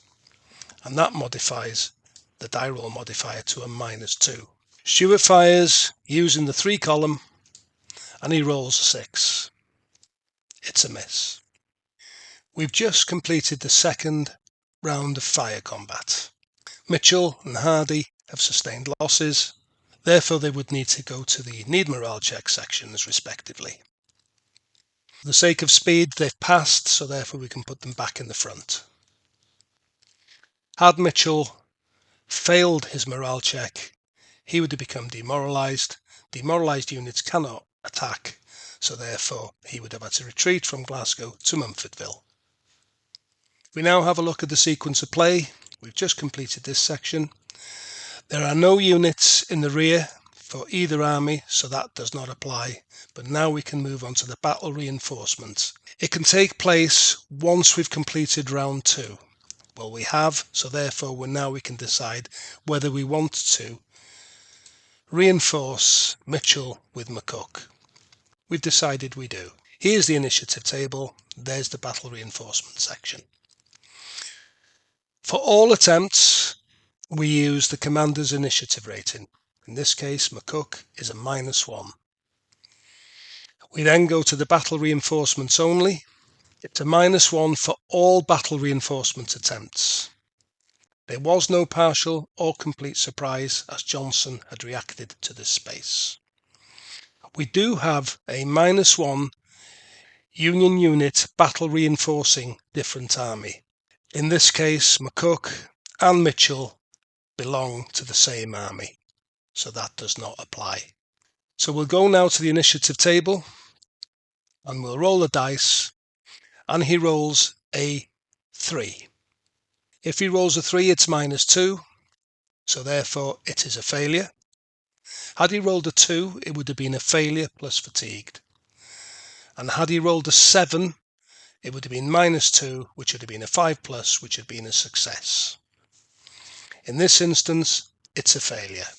And that modifies the die roll modifier to a -2. Stuart fires using the 3 column, and he rolls a 6. It's a miss. We've just completed the second round of fire combat. Mitchell and Hardy have sustained losses, therefore they would need to go to the need morale check sections respectively. For the sake of speed, they've passed, so therefore we can put them back in the front. Had Mitchell failed his morale check, he would have become demoralised. Demoralised units cannot attack, so therefore he would have had to retreat from Glasgow to Mumfordville. We now have a look at the sequence of play. We've just completed this section. There are no units in the rear for either army, so that does not apply. But now we can move on to the battle reinforcement. It can take place once we've completed round 2. Well, we have, so therefore we can decide whether we want to reinforce Mitchell with McCook. We've decided we do. Here's the initiative table. There's the battle reinforcement section. For all attempts, we use the commander's initiative rating. In this case, McCook is a -1. We then go to the battle reinforcements only. It's a -1 for all battle reinforcement attempts. There was no partial or complete surprise as Johnson had reacted to this space. We do have a -1 Union unit battle reinforcing different army. In this case, McCook and Mitchell belong to the same army, so that does not apply. So we'll go now to the initiative table and we'll roll the dice, and he rolls a 3. If he rolls a 3, it's -2, so therefore it is a failure. Had he rolled a 2, it would have been a failure plus fatigued. And had he rolled a 7, it would have been -2, which would have been a 5+, which would have been a success. In this instance, it's a failure.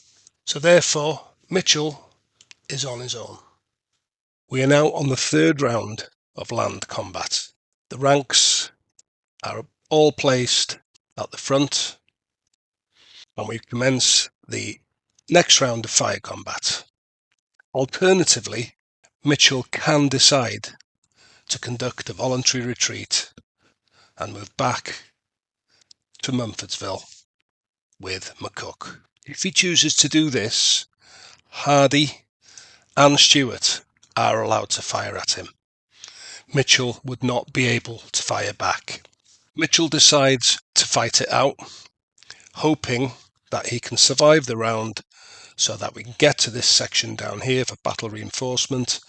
So therefore, Mitchell is on his own. We are now on the third round of land combat. The ranks are all placed at the front, and we commence the next round of fire combat. Alternatively, Mitchell can decide to conduct a voluntary retreat and move back to Mumfordsville with McCook. If he chooses to do this, Hardy and Stuart are allowed to fire at him. Mitchell would not be able to fire back. Mitchell decides to fight it out, hoping that he can survive the round so that we can get to this section down here for battle reinforcement,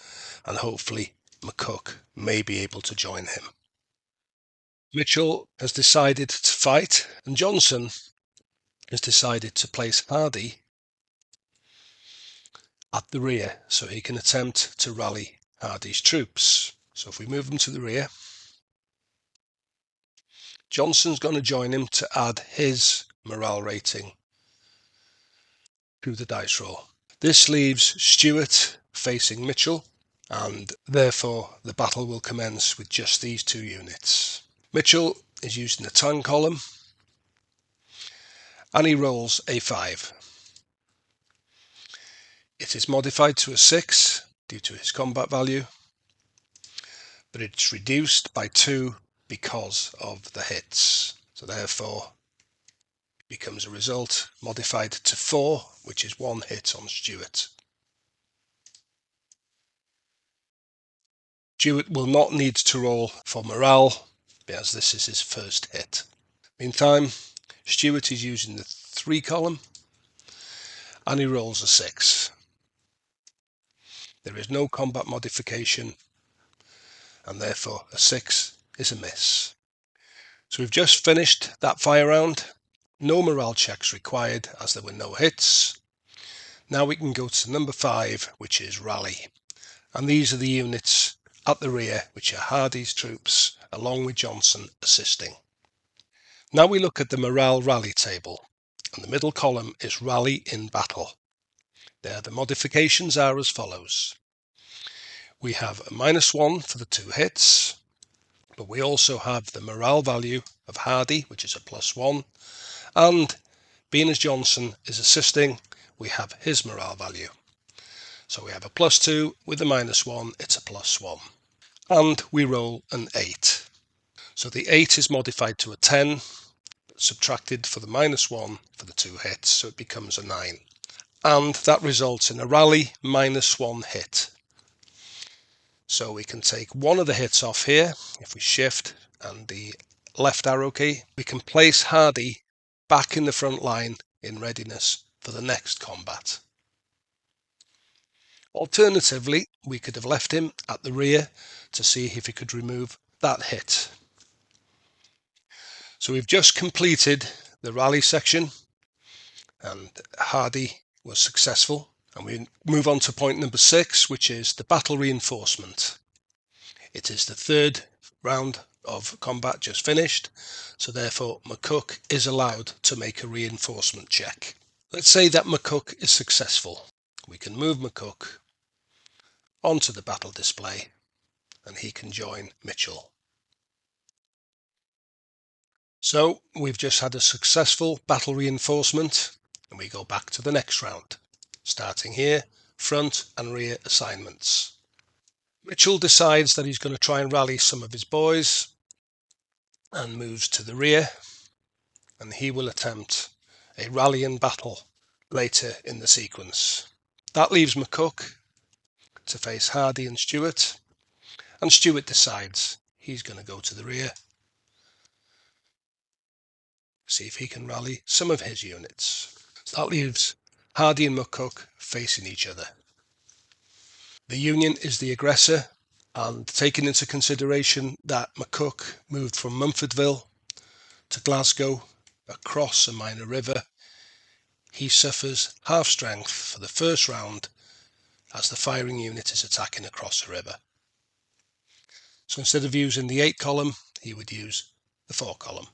and hopefully McCook may be able to join him. Mitchell has decided to fight, and Johnson has decided to place Hardy at the rear so he can attempt to rally Hardy's troops. So if we move them to the rear, Johnson's going to join him to add his morale rating to the dice roll. This leaves Stuart facing Mitchell, and therefore the battle will commence with just these two units. Mitchell is using the tan column, and he rolls a 5. It is modified to a 6 due to his combat value, but it's reduced by 2 because of the hits. So therefore it becomes a result modified to 4, which is 1 hit on Stuart. Stuart will not need to roll for morale, as this is his first hit. Meantime, Stuart is using the 3 column, and he rolls a 6. There is no combat modification, and therefore a 6 is a miss. So we've just finished that fire round. No morale checks required as there were no hits. Now we can go to number 5, which is rally. And these are the units at the rear, which are Hardy's troops, along with Johnson assisting. Now we look at the morale rally table, and the middle column is rally in battle. There the modifications are as follows. We have a -1 for the 2 hits, but we also have the morale value of Hardy, which is a +1, and being as Johnson is assisting, we have his morale value. So we have a +2 with the -1, it's a +1. And we roll an 8. So the 8 is modified to a 10, subtracted for the -1 for the 2 hits, so it becomes a 9. And that results in a rally -1 hit. So we can take one of the hits off here. If we shift and the left arrow key, we can place Hardy back in the front line in readiness for the next combat. Alternatively, we could have left him at the rear to see if he could remove that hit. So we've just completed the rally section, and Hardy was successful. And we move on to point number 6, which is the battle reinforcement. It is the 3rd round of combat just finished, so therefore McCook is allowed to make a reinforcement check. Let's say that McCook is successful. We can move McCook onto the battle display, and he can join Mitchell. So we've just had a successful battle reinforcement, and we go back to the next round, starting here, front and rear assignments. Mitchell decides that he's going to try and rally some of his boys and moves to the rear, and he will attempt a rally and battle later in the sequence. That leaves McCook to face Hardy and Stuart decides he's going to go to the rear, see if he can rally some of his units. So that leaves Hardy and McCook facing each other. The Union is the aggressor, and taking into consideration that McCook moved from Mumfordville to Glasgow across a minor river, he suffers half strength for the first round as the firing unit is attacking across the river. So instead of using the 8 column, he would use the 4 column.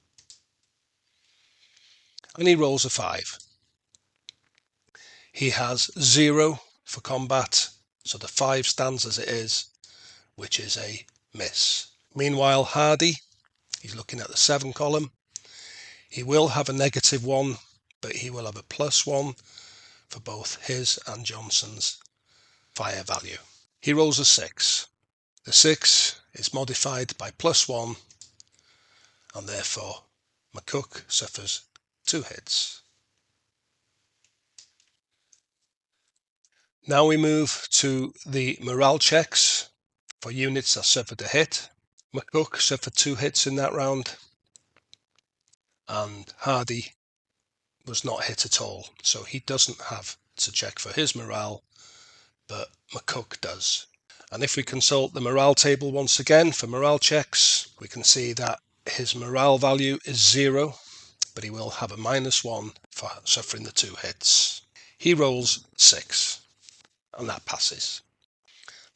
And he rolls a 5. He has 0 for combat, so the 5 stands as it is, which is a miss. Meanwhile, Hardy, he's looking at the 7 column. He will have a -1, but he will have a +1 for both his and Johnson's fire value. He rolls a 6. The 6 is modified by +1, and therefore McCook suffers 2 hits. Now we move to the morale checks for units that suffered a hit. McCook suffered 2 hits in that round. and Hardy was not hit at all, so he doesn't have to check for his morale, but McCook does. And if we consult the morale table once again for morale checks, we can see that his morale value is 0, but he will have a -1 for suffering the 2 hits. He rolls 6, and that passes.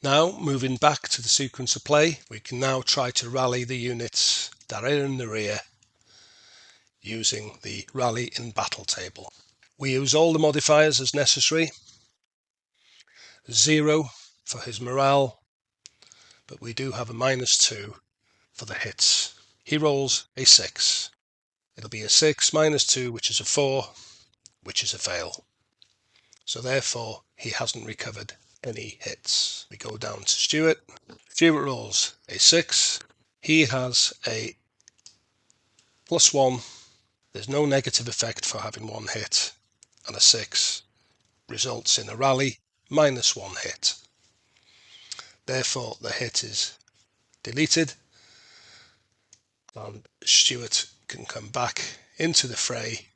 Now, moving back to the sequence of play, we can now try to rally the units that are in the rear using the rally in battle table. We use all the modifiers as necessary. 0 for his morale, but we do have a -2 for the hits. He rolls a 6. It'll be a 6 -2, which is a 4, which is a fail. So therefore, he hasn't recovered any hits. We go down to Stuart. Stuart rolls a 6. He has a +1. There's no negative effect for having 1 hit, and a 6 results in a rally -1 hit. Therefore, the hit is deleted, and Stuart can come back into the fray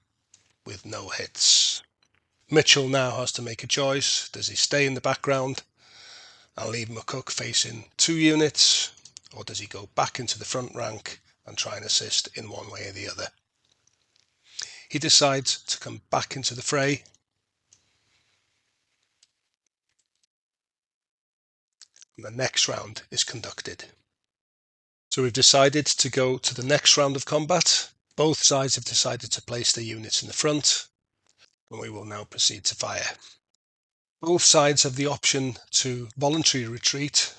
with no hits. Mitchell now has to make a choice. Does he stay in the background and leave McCook facing 2 units, or does he go back into the front rank and try and assist in one way or the other? He decides to come back into the fray. And the next round is conducted. So we've decided to go to the next round of combat. Both sides have decided to place their units in the front, and we will now proceed to fire. Both sides have the option to voluntarily retreat,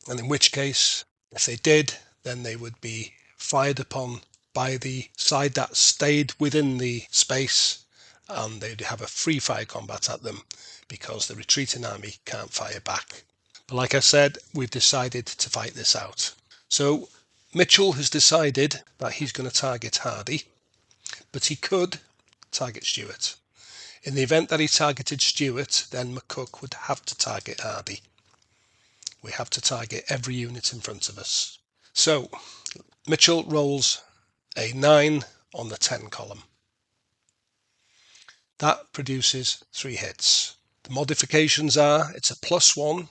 and in which case, if they did, then they would be fired upon by the side that stayed within the space, and they'd have a free fire combat at them because the retreating army can't fire back. But like I said, we've decided to fight this out. So Mitchell has decided that he's going to target Hardy, but he could target Stuart. In the event that he targeted Stuart, then McCook would have to target Hardy. We have to target every unit in front of us. So Mitchell rolls a 9 on the 10 column. That produces 3 hits. The modifications are it's a +1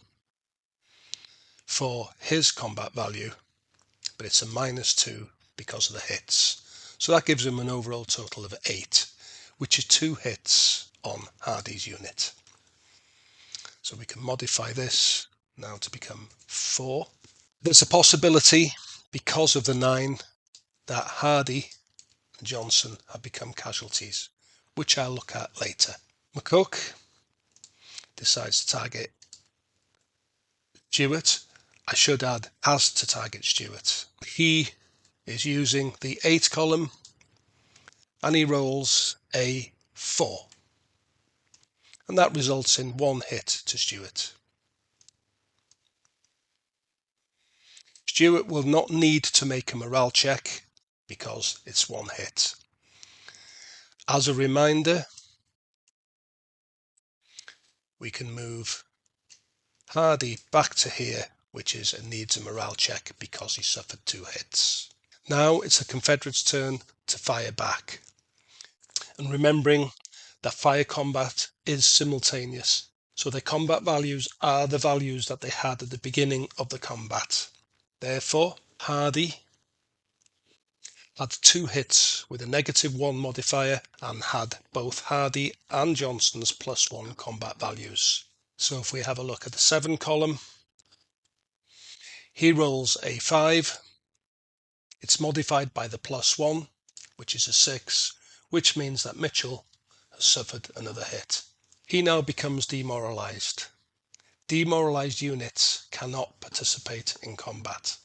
for his combat value, but it's a -2 because of the hits. So that gives him an overall total of 8, which is 2 hits on Hardy's unit. So we can modify this now to become 4. There's a possibility, because of the 9, that Hardy and Johnson have become casualties, which I'll look at later. McCook decides to target Stuart. I should add, has to target Stuart. He is using the 8 column, and he rolls a 4. And that results in 1 hit to Stuart. Stuart will not need to make a morale check because it's 1 hit. As a reminder, we can move Hardy back to here, which needs a morale check because he suffered 2 hits. Now it's the Confederates' turn to fire back. And remembering that fire combat is simultaneous, so their combat values are the values that they had at the beginning of the combat. Therefore, Hardy had 2 hits with a -1 modifier and had both Hardy and Johnson's +1 combat values. So if we have a look at the 7 column, he rolls a 5. It's modified by the +1, which is a 6, which means that Mitchell has suffered another hit. He now becomes demoralized. Demoralized units cannot participate in combat.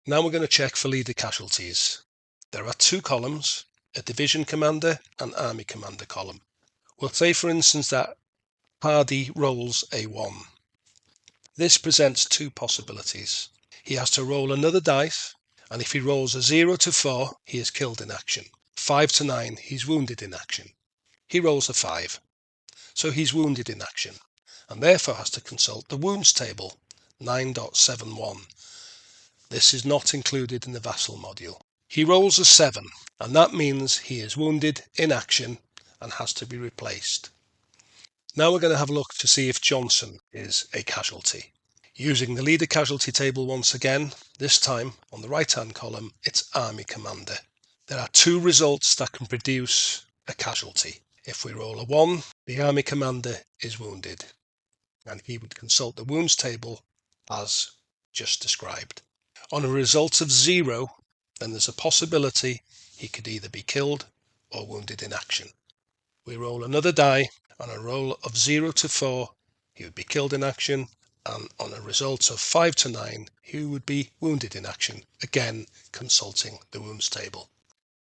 Now we're going to check for leader casualties. There are 2 columns, a division commander and army commander column. We'll say, for instance, that Hardy rolls a 1. This presents 2 possibilities. He has to roll another dice, and if he rolls a 0 to 4, he is killed in action. 5 to 9, he's wounded in action. He rolls a 5, so he's wounded in action, and therefore has to consult the wounds table, 9.71. This is not included in the vassal module. He rolls a 7, and that means he is wounded in action and has to be replaced. Now we're going to have a look to see if Johnson is a casualty. Using the leader casualty table once again, this time on the right hand column it's Army Commander. There are two results that can produce a casualty. If we roll a 1, the Army Commander is wounded, and he would consult the wounds table as just described. On a result of 0, then there's a possibility he could either be killed or wounded in action. We roll another die. On a roll of 0 to 4, he would be killed in action, and on a result of 5 to 9, he would be wounded in action, again consulting the wounds table.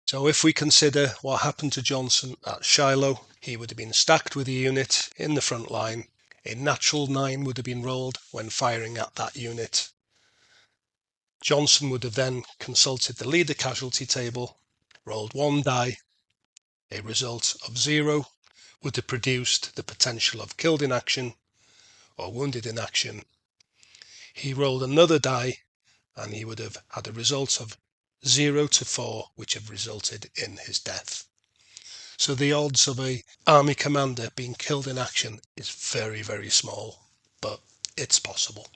So if we consider what happened to Johnson at Shiloh, he would have been stacked with a unit in the front line. A natural 9 would have been rolled when firing at that unit. Johnson would have then consulted the leader casualty table, rolled 1 die. A result of 0 would have produced the potential of killed in action or wounded in action. He rolled another die, and he would have had a result of 0 to 4, which have resulted in his death. So the odds of a army commander being killed in action is very, very small, but it's possible.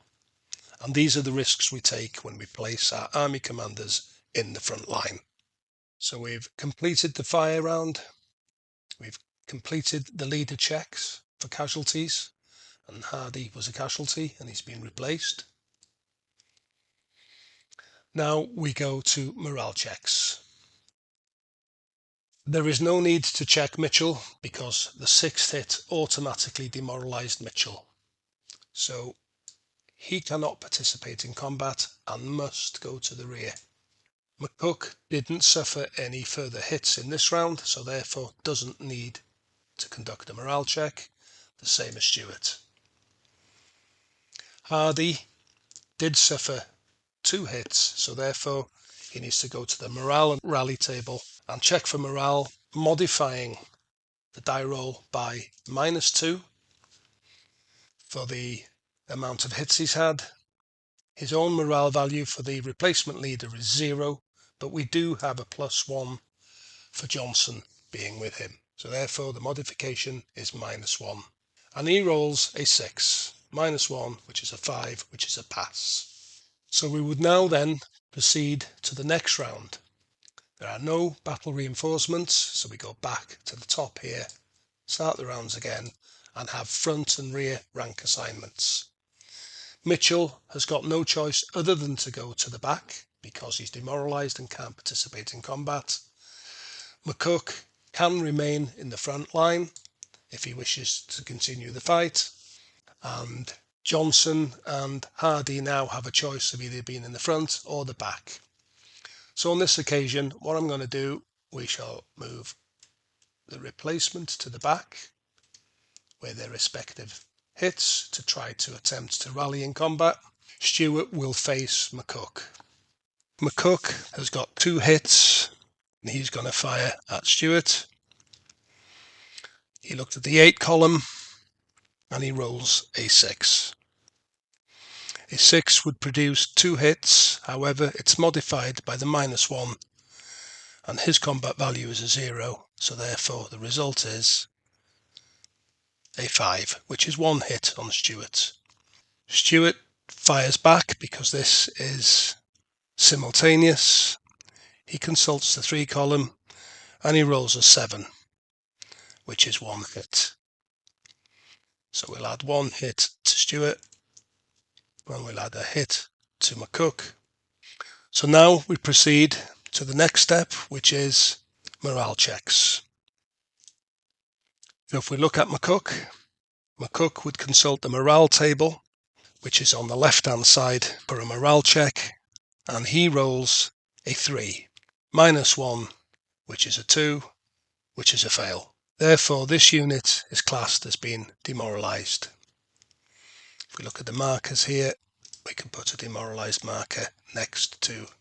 And these are the risks we take when we place our army commanders in the front line. So we've completed the fire round. We've completed the leader checks for casualties, and Hardy was a casualty and he's been replaced. Now we go to morale checks. There is no need to check Mitchell because the 6th hit automatically demoralized Mitchell. So he cannot participate in combat and must go to the rear. McCook didn't suffer any further hits in this round, so therefore doesn't need to conduct a morale check, the same as Stewart. Hardy did suffer 2 hits, so therefore he needs to go to the morale and rally table and check for morale, modifying the die roll by -2 for the amount of hits he's had. His own morale value for the replacement leader is 0, but we do have a +1 for Johnson being with him. So therefore the modification is -1. And he rolls a 6, -1, which is a 5, which is a pass. So we would now then proceed to the next round. There are no battle reinforcements, so we go back to the top here, start the rounds again, and have front and rear rank assignments. Mitchell has got no choice other than to go to the back because he's demoralized and can't participate in combat. McCook can remain in the front line if he wishes to continue the fight, and Johnson and Hardy now have a choice of either being in the front or the back. So on this occasion, what I'm going to do, we shall move the replacement to the back where their respective hits to try to attempt to rally in combat. Stewart will face McCook. McCook has got 2 hits and he's going to fire at Stewart. He looked at the 8 column and he rolls a 6. A 6 would produce 2 hits, however it's modified by the -1 and his combat value is a 0, so therefore the result is a 5, which is 1 hit on Stewart. Stewart fires back because this is simultaneous. He consults the 3 column and he rolls a 7, which is 1 hit. So we'll add 1 hit to Stewart and we'll add a hit to McCook. So now we proceed to the next step, which is morale checks. So if we look at McCook, McCook would consult the morale table, which is on the left hand side, for a morale check, and he rolls a 3, -1, which is a 2, which is a fail. Therefore this unit is classed as being demoralized. If we look at the markers here, we can put a demoralized marker next to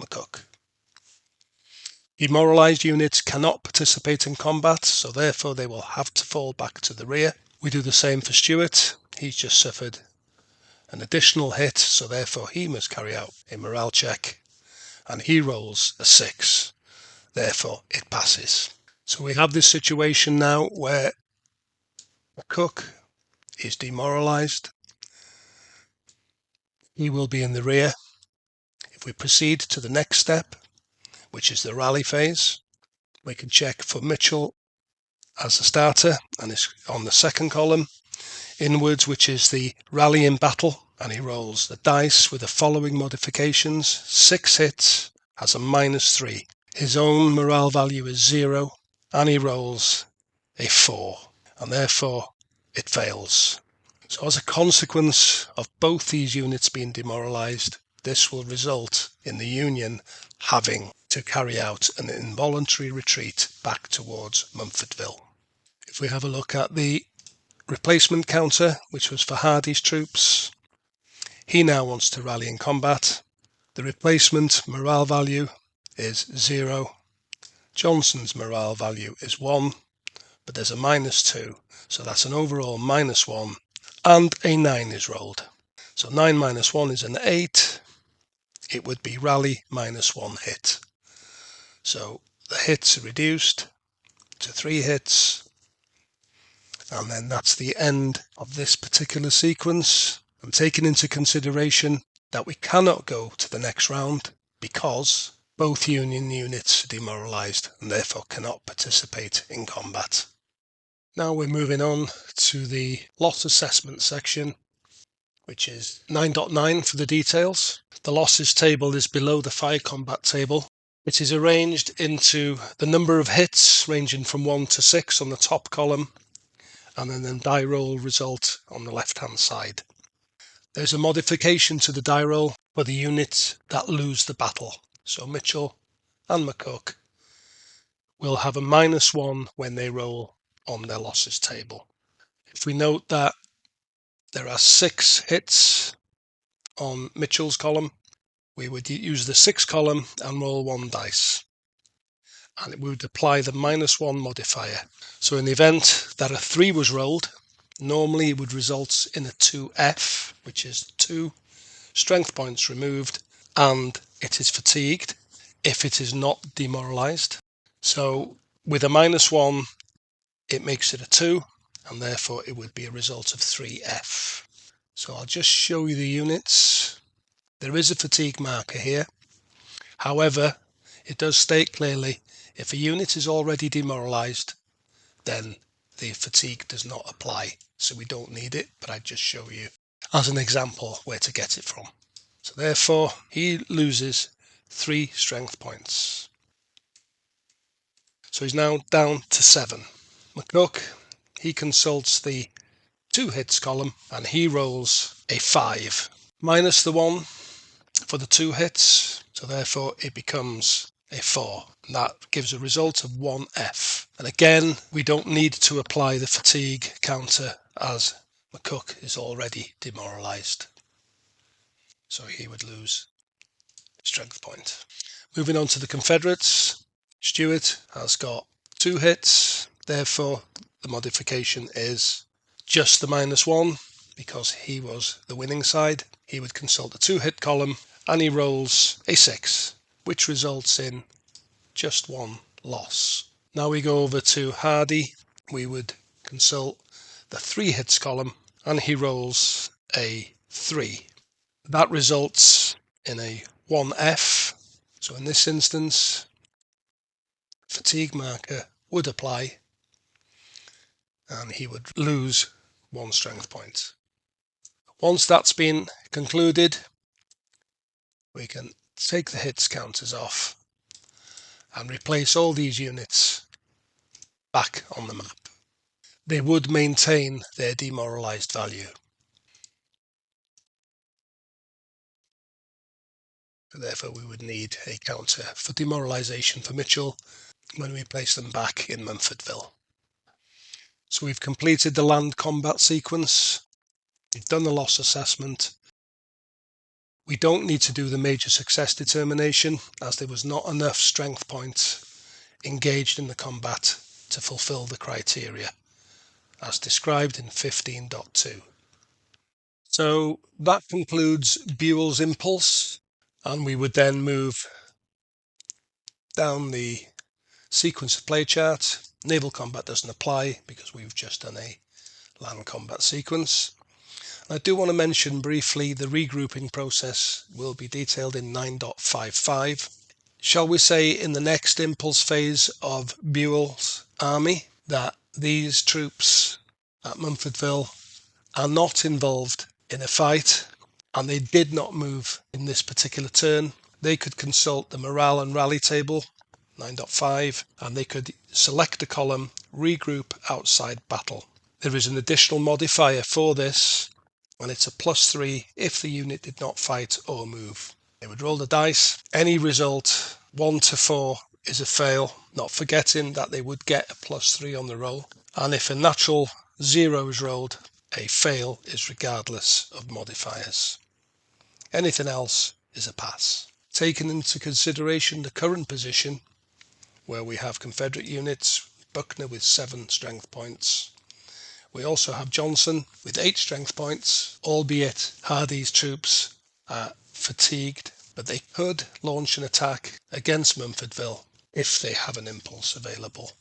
McCook. Demoralized units cannot participate in combat, so therefore they will have to fall back to the rear. We do the same for Stewart. He's just suffered an additional hit, so therefore he must carry out a morale check. and he rolls a 6. Therefore, it passes. So we have this situation now where McCook is demoralized. He will be in the rear. If we proceed to the next step, which is the rally phase, we can check for Mitchell as the starter, and it's on the second column. Inwards, which is the rally in battle, and he rolls the dice with the following modifications. 6 hits, has a -3. His own morale value is 0, and he rolls a 4, and therefore it fails. So as a consequence of both these units being demoralized, this will result in the Union having to carry out an involuntary retreat back towards Munfordville. If we have a look at the replacement counter, which was for Hardy's troops, he now wants to rally in combat. The replacement morale value is 0. Johnson's morale value is 1, but there's a -2, so that's an overall -1, and a 9 is rolled. So 9 minus 1 is an 8. It would be rally -1 hit. So the hits are reduced to 3 hits, and then that's the end of this particular sequence. I'm taking into consideration that we cannot go to the next round because both Union units are demoralized and therefore cannot participate in combat. Now we're moving on to the loss assessment section, which is 9.9 for the details. The losses table is below the fire combat table. It is arranged into the number of hits ranging from 1 to 6 on the top column, and then the die roll result on the left hand side. There's a modification to the die roll for the units that lose the battle. So Mitchell and McCook will have a -1 when they roll on their losses table. If we note that there are 6 hits on Mitchell's column, we would use the 6 column and roll 1 dice, and we would apply the -1 modifier. So in the event that a 3 was rolled, normally it would result in a 2F, which is 2 strength points removed, and it is fatigued if it is not demoralized. So with a -1, it makes it a 2, and therefore it would be a result of 3F. So I'll just show you the units. There is a fatigue marker here. However, it does state clearly if a unit is already demoralized, then the fatigue does not apply. So we don't need it, but I just show you as an example where to get it from. So therefore, he loses 3 strength points. So he's now down to 7. McCook, he consults the 2 hits column and he rolls a 5. Minus the 1 for the 2 hits, so therefore it becomes a 4. And that gives a result of 1F. And again, we don't need to apply the fatigue counter as McCook is already demoralized. So he would lose a strength point. Moving on to the Confederates, Stuart has got 2 hits, therefore the modification is just the -1 because he was the winning side. He would consult the 2 hit column and he rolls a 6, which results in just 1 loss. Now we go over to Hardy. We would consult the 3 hits column and he rolls a 3. That results in a 1F. So in this instance, fatigue marker would apply and he would lose 1 strength point. Once that's been concluded, we can take the hits counters off and replace all these units back on the map. They would maintain their demoralized value. Therefore, we would need a counter for demoralization for Mitchell when we place them back in Munfordville. So we've completed the land combat sequence. We've done the loss assessment. We don't need to do the major success determination as there was not enough strength points engaged in the combat to fulfill the criteria as described in 15.2. So that concludes Buell's Impulse, and we would then move down the sequence of play chart. Naval combat doesn't apply because we've just done a land combat sequence. I do want to mention briefly the regrouping process will be detailed in 9.55. Shall we say in the next impulse phase of Buell's army that these troops at Munfordville are not involved in a fight, and they did not move in this particular turn. They could consult the morale and rally table, 9.5, and they could select a column, regroup outside battle. There is an additional modifier for this, and it's a +3 if the unit did not fight or move. They would roll the dice. Any result, 1 to 4, is a fail, not forgetting that they would get a +3 on the roll. And if a natural 0 is rolled, a fail is regardless of modifiers. Anything else is a pass. Taking into consideration the current position, where we have Confederate units, Buckner with 7 strength points. We also have Johnson with 8 strength points, albeit Hardee's troops are fatigued, but they could launch an attack against Munfordville if they have an impulse available.